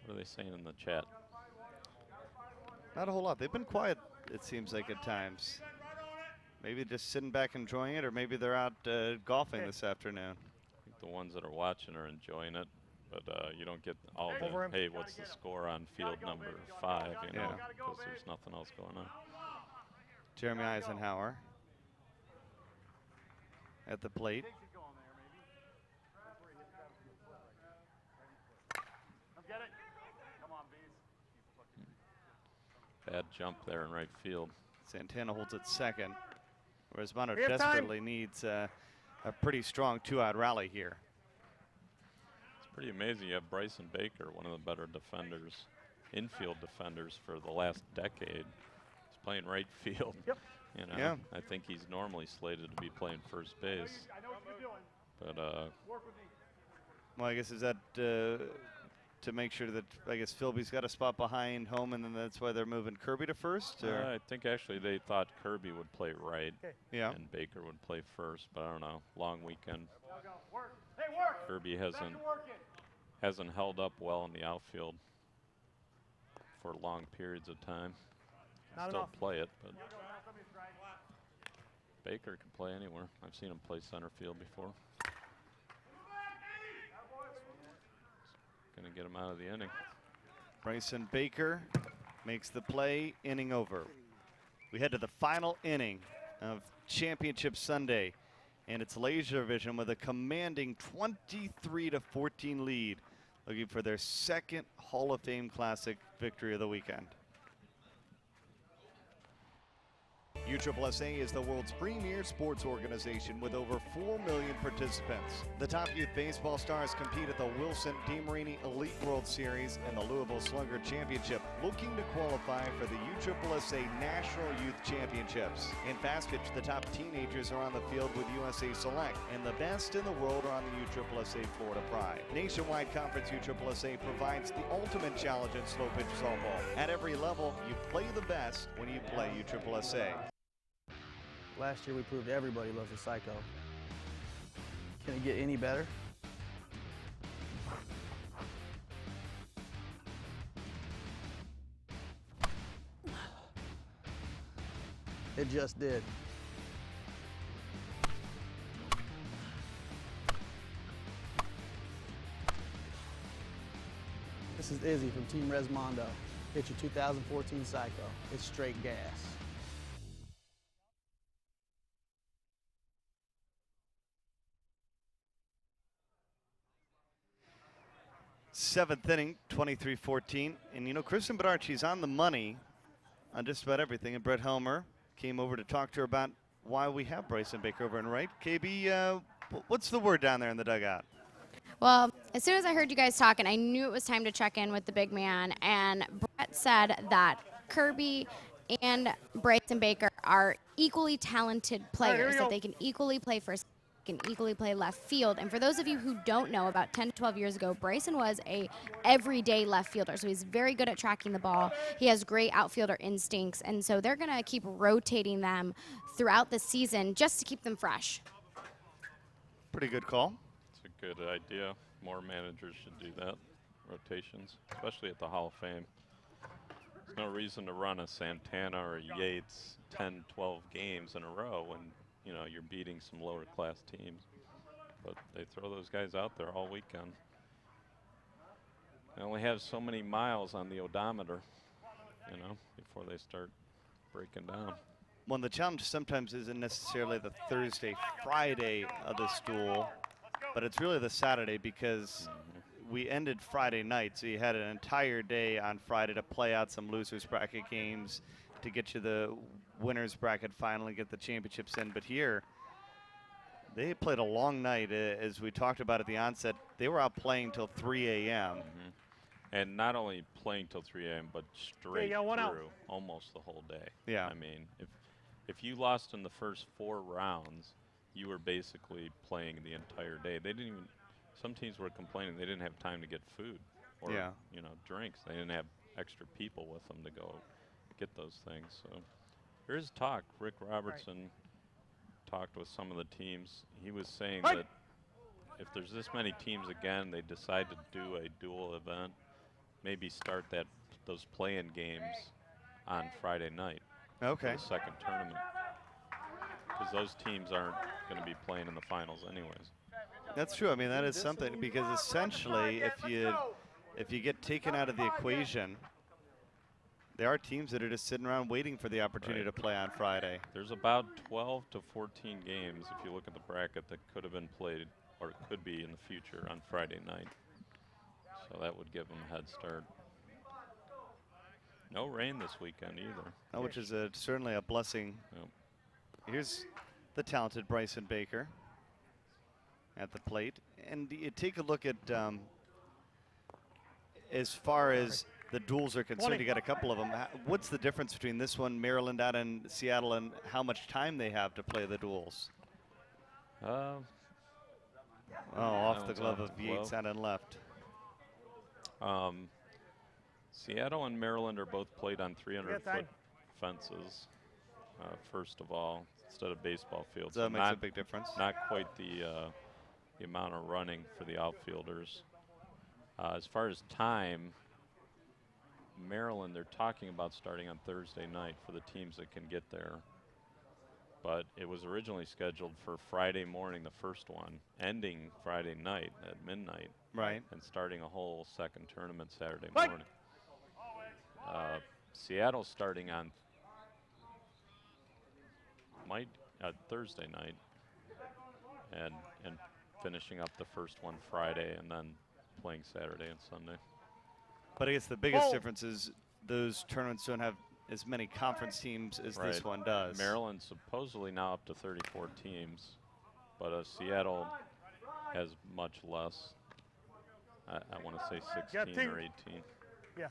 Speaker 14: What are they saying in the chat?
Speaker 1: Not a whole lot. They've been quiet, it seems like, at times. Maybe just sitting back enjoying it, or maybe they're out golfing this afternoon.
Speaker 14: I think the ones that are watching are enjoying it, but you don't get all the, hey, what's the score on field number 5, you know, because there's nothing else going on.
Speaker 1: Jeremy Eisenhower at the plate.
Speaker 14: Bad jump there in right field.
Speaker 1: Santana holds it second. Resmondo desperately needs a pretty strong 2-out rally here.
Speaker 14: It's pretty amazing. You have Bryson Baker, one of the better defenders, infield defenders for the last decade. He's playing right field.
Speaker 3: Yep.
Speaker 14: You know, I think he's normally slated to be playing first base. But
Speaker 1: well, I guess is that to make sure that, I guess, Philby's got a spot behind home, and then that's why they're moving Kirby to first? Or?
Speaker 14: I think actually they thought Kirby would play right
Speaker 1: yeah,
Speaker 14: and Baker would play first, but I don't know. Long weekend. Kirby hasn't held up well in the outfield for long periods of time. Still play it, but Baker can play anywhere. I've seen him play center field before. Gonna get him out of the inning.
Speaker 1: Bryson Baker makes the play, inning over. We head to the final inning of Championship Sunday, and it's Laservision with a commanding 23-14 lead, looking for their second Hall of Fame Classic victory of the weekend. USSSA is the world's premier sports organization with over 4 million participants. The top youth baseball stars compete at the Wilson DeMarini Elite World Series and the Louisville Slugger Championship, looking to qualify for the USSSA National Youth Championships. In fast pitch, the top teenagers are on the field with USA Select, and the best in the world are on the USSSA Florida Pride. Nationwide Conference USSSA provides the ultimate challenge in slow pitch softball. At every level, you play the best when you play USSSA.
Speaker 12: Last year we proved everybody loves a psycho. Can it get any better? It just did. This is Izzy from Team Resmondo. It's your 2014 Psycho. It's straight gas.
Speaker 1: Seventh inning, 23-14. And you know, Kristen Bedarchi's on the money on just about everything. And Brett Helmer came over to talk to her about why we have Bryson Baker over and right. KB, what's the word down there in the dugout?
Speaker 2: Well, as soon as I heard you guys talking, I knew it was time to check in with the big man. And Brett said that Kirby and Bryson Baker are equally talented players, that they can equally play first, can equally play left field. And for those of you who don't know, about 10 to 12 years ago, Bryson was a everyday left fielder. So he's very good at tracking the ball. He has great outfielder instincts. And so they're going to keep rotating them throughout the season just to keep them fresh.
Speaker 1: Pretty good call.
Speaker 14: It's a good idea. More managers should do that, rotations, especially at the Hall of Fame. There's no reason to run a Santana or a Yates 10, 12 games in a row when, you know, you're beating some lower class teams. But they throw those guys out there all weekend. They only have so many miles on the odometer, you know, before they start breaking down.
Speaker 1: Well, the challenge sometimes isn't necessarily the Thursday, Friday of the stool, but it's really the Saturday, because we ended Friday night, so you had an entire day on Friday to play out some losers bracket games to get you the winners bracket final and get the championships in. But here, they played a long night. As we talked about at the onset, they were out playing till 3 a.m.
Speaker 14: And not only playing till 3 a.m., but straight through almost the whole day.
Speaker 1: Yeah.
Speaker 14: I mean, if you lost in the first 4 rounds, you were basically playing the entire day. They didn't even some teams were complaining they didn't have time to get food or you know, drinks. They didn't have extra people with them to go get those things. So there is talk. Rick Robertson talked with some of the teams. He was saying that if there's this many teams again, they decide to do a dual event, maybe start those play-in games on Friday night for the second tournament, because those teams aren't going to be playing in the finals anyways.
Speaker 1: That's true. I mean, that is something, because essentially if you get taken out of the equation, there are teams that are just sitting around waiting for the opportunity to play on Friday.
Speaker 14: There's about 12 to 14 games, if you look at the bracket, that could have been played or could be in the future on Friday night. So that would give them a head start. No rain this weekend either.
Speaker 1: Oh, which is certainly a blessing.
Speaker 14: Yep.
Speaker 1: Here's the talented Bryson Baker at the plate. And you take a look at, as far as the duels are concerned, you got a couple of them. What's the difference between this one, Maryland out in Seattle, and how much time they have to play the duels? Off the glove of Yates out and left.
Speaker 14: Seattle and Maryland are both played on 300-foot fences, first of all, instead of baseball fields.
Speaker 1: So that makes a big difference.
Speaker 14: Not quite the amount of running for the outfielders. As far as time, Maryland, they're talking about starting on Thursday night for the teams that can get there. But it was originally scheduled for Friday morning, the first one, ending Friday night at midnight.
Speaker 1: Right.
Speaker 14: And starting a whole second tournament Saturday morning. Seattle's starting on Thursday night and finishing up the first one Friday and then playing Saturday and Sunday.
Speaker 1: But I guess the biggest difference is those tournaments don't have as many conference teams as this one does.
Speaker 14: Maryland's supposedly now up to 34 teams, but Seattle has much less. I want to say 16 or 18.
Speaker 3: Yeah.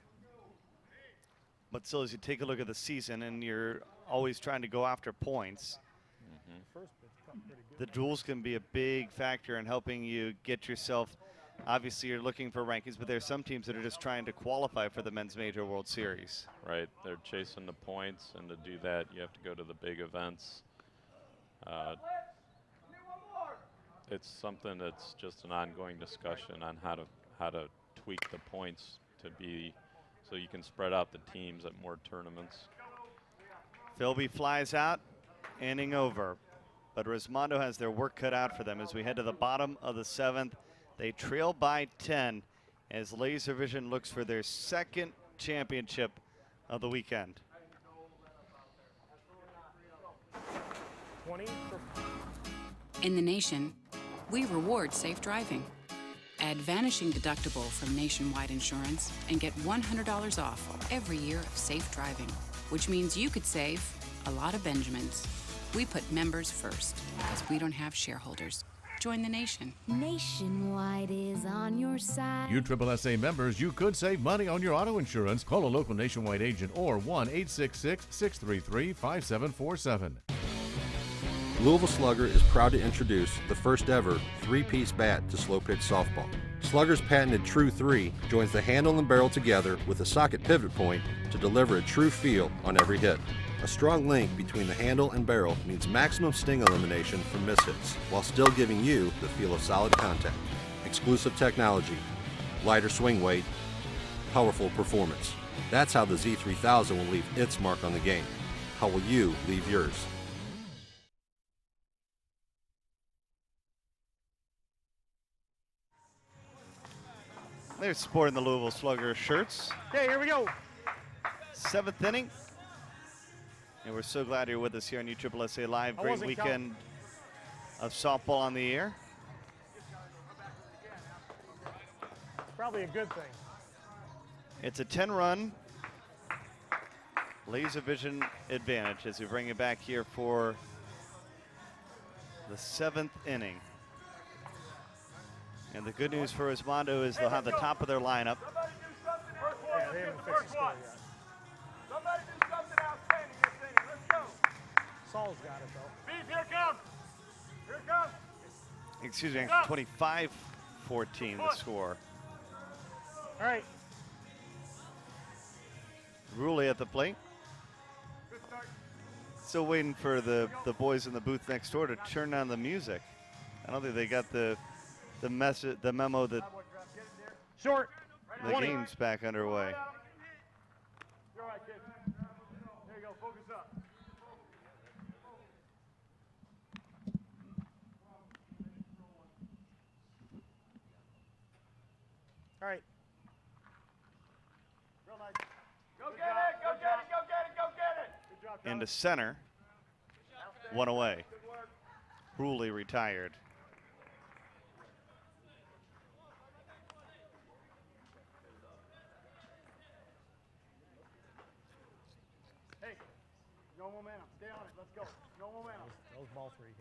Speaker 1: But still, as you take a look at the season, and you're always trying to go after points, the duels can be a big factor in helping you get yourself. Obviously, you're looking for rankings, but there's some teams that are just trying to qualify for the Men's Major World Series.
Speaker 14: Right, they're chasing the points, and to do that, you have to go to the big events. It's something that's just an ongoing discussion on how to tweak the points to be so you can spread out the teams at more tournaments.
Speaker 1: Philby flies out, inning over. But Resmondo has their work cut out for them as we head to the bottom of the 7th. They trail by 10 as Laservision looks for their second championship of the weekend.
Speaker 3: 20.
Speaker 7: In the nation, we reward safe driving. Add Vanishing Deductible from Nationwide Insurance and get $100 off every year of safe driving, which means you could save a lot of Benjamins. We put members first because we don't have shareholders. Join the nation.
Speaker 8: Nationwide is on your side.
Speaker 9: USSSA members, you could save money on your auto insurance. Call a local Nationwide agent or 1-866-633-5747.
Speaker 10: Louisville Slugger is proud to introduce the first ever three-piece bat to slow pitch softball. Slugger's patented True 3 joins the handle and barrel together with a socket pivot point to deliver a true feel on every hit. A strong link between the handle and barrel means maximum sting elimination from mishits, while still giving you the feel of solid contact. Exclusive technology, lighter swing weight, powerful performance. That's how the Z3000 will leave its mark on the game. How will you leave yours?
Speaker 1: They're sporting the Louisville Slugger shirts.
Speaker 3: Okay, here we go.
Speaker 1: 7th inning. And we're so glad you're with us here on USSSA Live. Great weekend of softball on the air.
Speaker 3: Probably a good thing.
Speaker 1: It's a 10-run Laservision advantage as we bring it back here for the 7th inning. And the good news for Resmondo is they'll have the top of their lineup.
Speaker 3: Yeah, they haven't fixed the score yet.
Speaker 6: Somebody do something outstanding this inning. Let's go.
Speaker 3: Saul's got it, though.
Speaker 6: Beef, here it comes. Here it comes.
Speaker 1: Excuse me, 25 14 the score.
Speaker 3: All right.
Speaker 1: Ruley at the plate. Still waiting for the boys in the booth next door to turn on the music. I don't think they got the message, the memo that
Speaker 3: short.
Speaker 1: The game's back underway.
Speaker 6: You're all right, kid. There you go. Focus up.
Speaker 3: All right.
Speaker 6: Real nice. Go get it. Go get it. Go get it. Go get it. Good job,
Speaker 1: Into center. One away. Ruley retired.
Speaker 6: Hey, no momentum. Stay on it. Let's go. No momentum.
Speaker 3: Those balls were hit.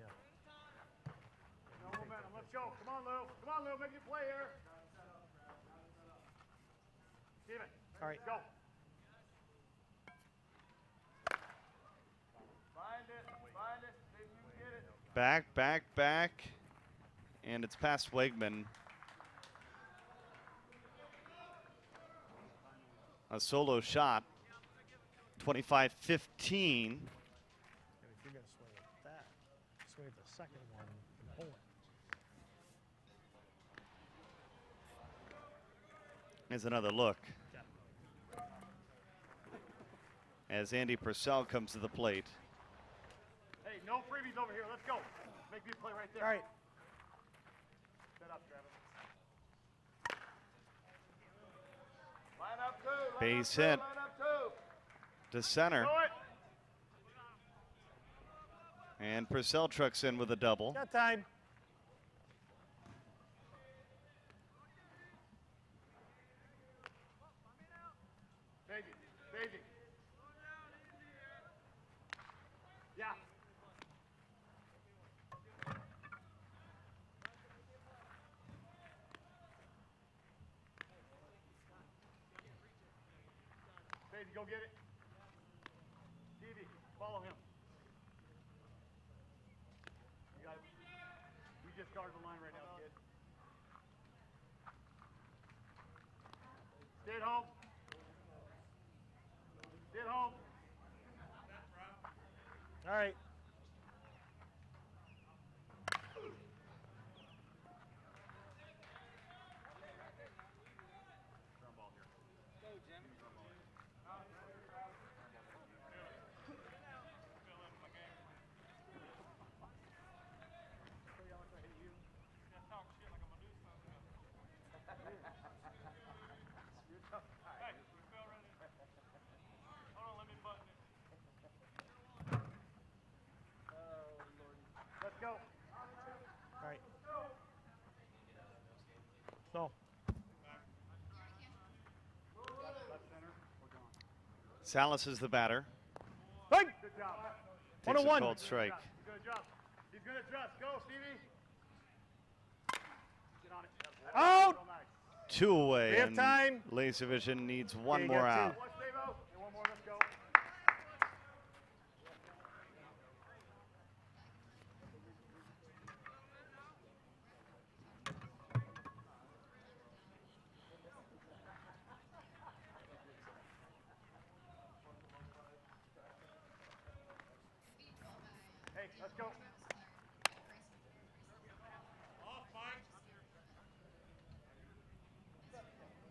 Speaker 6: No momentum. Let's go. Come on, Lou. Come on, Lou. Make your play here. Steven.
Speaker 3: All right.
Speaker 6: Let's go. Find it. Find it. See if you can get it.
Speaker 1: Back, back, back. And it's past Wegman. A solo shot. 25-15.
Speaker 3: And if you're going to swing at that, swing at the second one and pull it.
Speaker 1: Here's another look. As Andy Purcell comes to the plate.
Speaker 6: Hey, no freebies over here. Let's go. Make me play right there.
Speaker 3: All right.
Speaker 6: Set up, Travis. Line up two. Line
Speaker 1: Base
Speaker 6: up
Speaker 1: hit
Speaker 6: two. Line up two.
Speaker 1: to center.
Speaker 6: Throw it.
Speaker 1: And Purcell trucks in with a double.
Speaker 3: Got time.
Speaker 6: Baby. Baby. Yeah. Baby, go get it. Stevie, follow him. You got it. You just guard the line right now, kid. Stay at home. Stay at home.
Speaker 3: All right.
Speaker 6: Let's go.
Speaker 3: All right. So.
Speaker 6: Left center. We're gone.
Speaker 1: Salas is the batter.
Speaker 3: Hey!
Speaker 6: Good job.
Speaker 1: Takes a
Speaker 3: 101.
Speaker 1: called strike.
Speaker 6: He's gonna drop. He's gonna adjust. Go, Stevie. Get on it.
Speaker 3: Out.
Speaker 6: Real nice.
Speaker 1: Two away.
Speaker 3: We have
Speaker 1: and
Speaker 3: time.
Speaker 1: Laservision needs one
Speaker 3: you
Speaker 1: more
Speaker 3: got two.
Speaker 1: out.
Speaker 6: One, Steve-O. And one more. Let's go. Hey, let's go.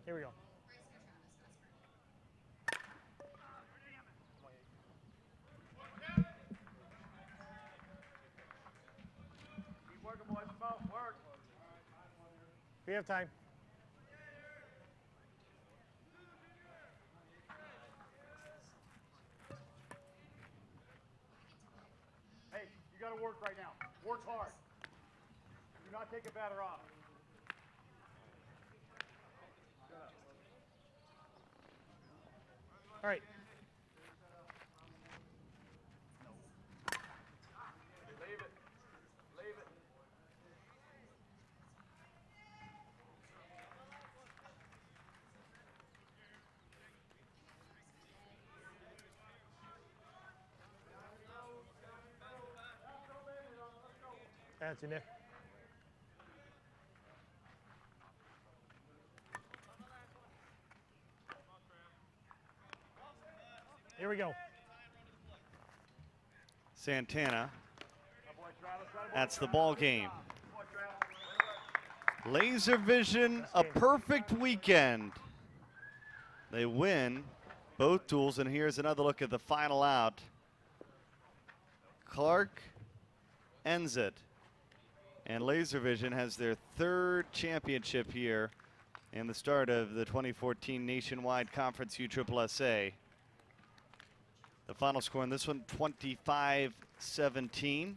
Speaker 3: Here we go.
Speaker 6: Keep working, boys. Come on, work.
Speaker 3: We have time.
Speaker 6: Hey, you got to work right now. Work hard. Do not take a batter off.
Speaker 3: All right.
Speaker 6: Leave it. Leave it.
Speaker 3: That's you, Nick. Here we go.
Speaker 1: Santana. That's the ball game. Laservision, a perfect weekend. They win both duels, and here's another look at the final out. Clark ends it, and Laservision has their third championship here in the start of the 2014 Nationwide Conference USSSA. The final score in this one, 25-17.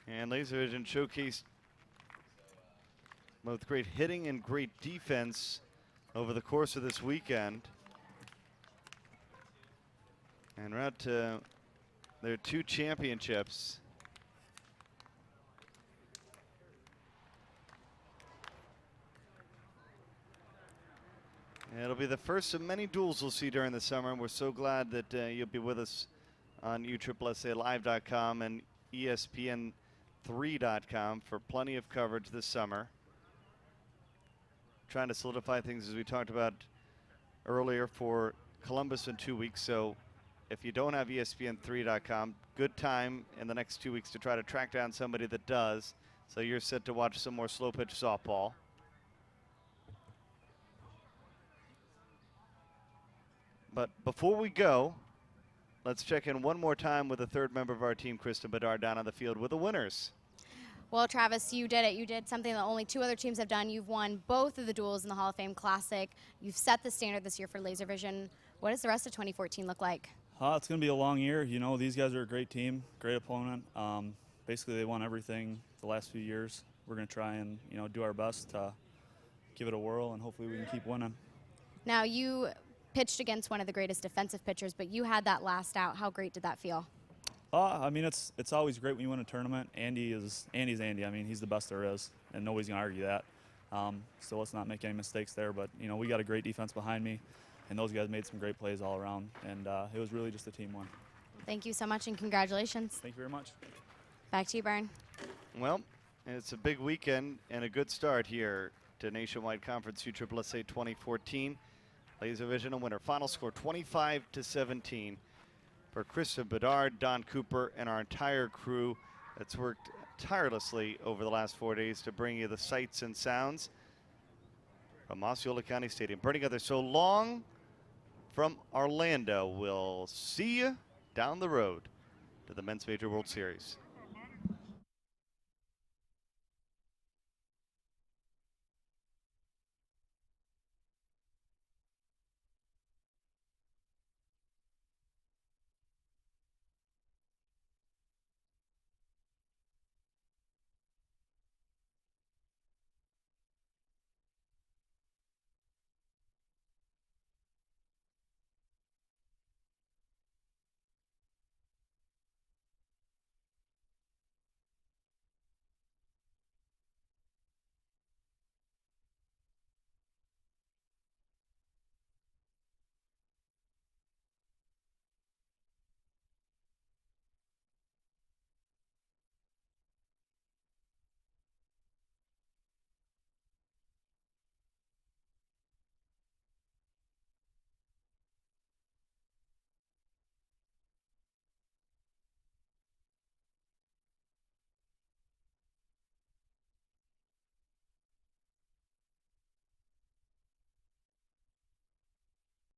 Speaker 1: And Laservision showcased both great hitting and great defense over the course of this weekend. And we're out to their 2 championships. And it'll be the first of many duels we'll see during the summer, and we're so glad that you'll be with us on USSSAlive.com and ESPN3.com for plenty of coverage this summer. Trying to solidify things as we talked about earlier for Columbus in 2 weeks. So if you don't have ESPN3.com, good time in the next 2 weeks to try to track down somebody that does. So you're set to watch some more slow pitch softball. But before we go, let's check in one more time with the third member of our team, Kristen Bedard, down on the field with the winners.
Speaker 2: Well, Travis, you did it. You did something that only 2 other teams have done. You've won both of the duels in the Hall of Fame Classic. You've set the standard this year for Laservision. What does the rest of 2014 look like?
Speaker 17: It's going to be a long year. You know, these guys are a great team, great opponent. Basically, they won everything the last few years. We're going to try and, you know, do our best to give it a whirl, and hopefully we can keep winning.
Speaker 2: Now, you pitched against one of the greatest defensive pitchers, but you had that last out. How great did that feel?
Speaker 17: I mean, it's always great when you win a tournament. Andy's Andy. I mean, he's the best there is, and nobody's going to argue that. So let's not make any mistakes there. But, you know, we got a great defense behind me, and those guys made some great plays all around. And it was really just a team win.
Speaker 2: Thank you so much, and congratulations.
Speaker 17: Thank you very much.
Speaker 2: Back to you, Bern.
Speaker 1: Well, it's a big weekend and a good start here to Nationwide Conference USSSA 2014. Laservision a winner. Final score 25-17. For Kristen Bedard, Don Cooper, and our entire crew that's worked tirelessly over the last 4 days to bring you the sights and sounds from Osceola County Stadium. Bernie Guthrie, so long from Orlando. We'll see you down the road to the Men's Major World Series.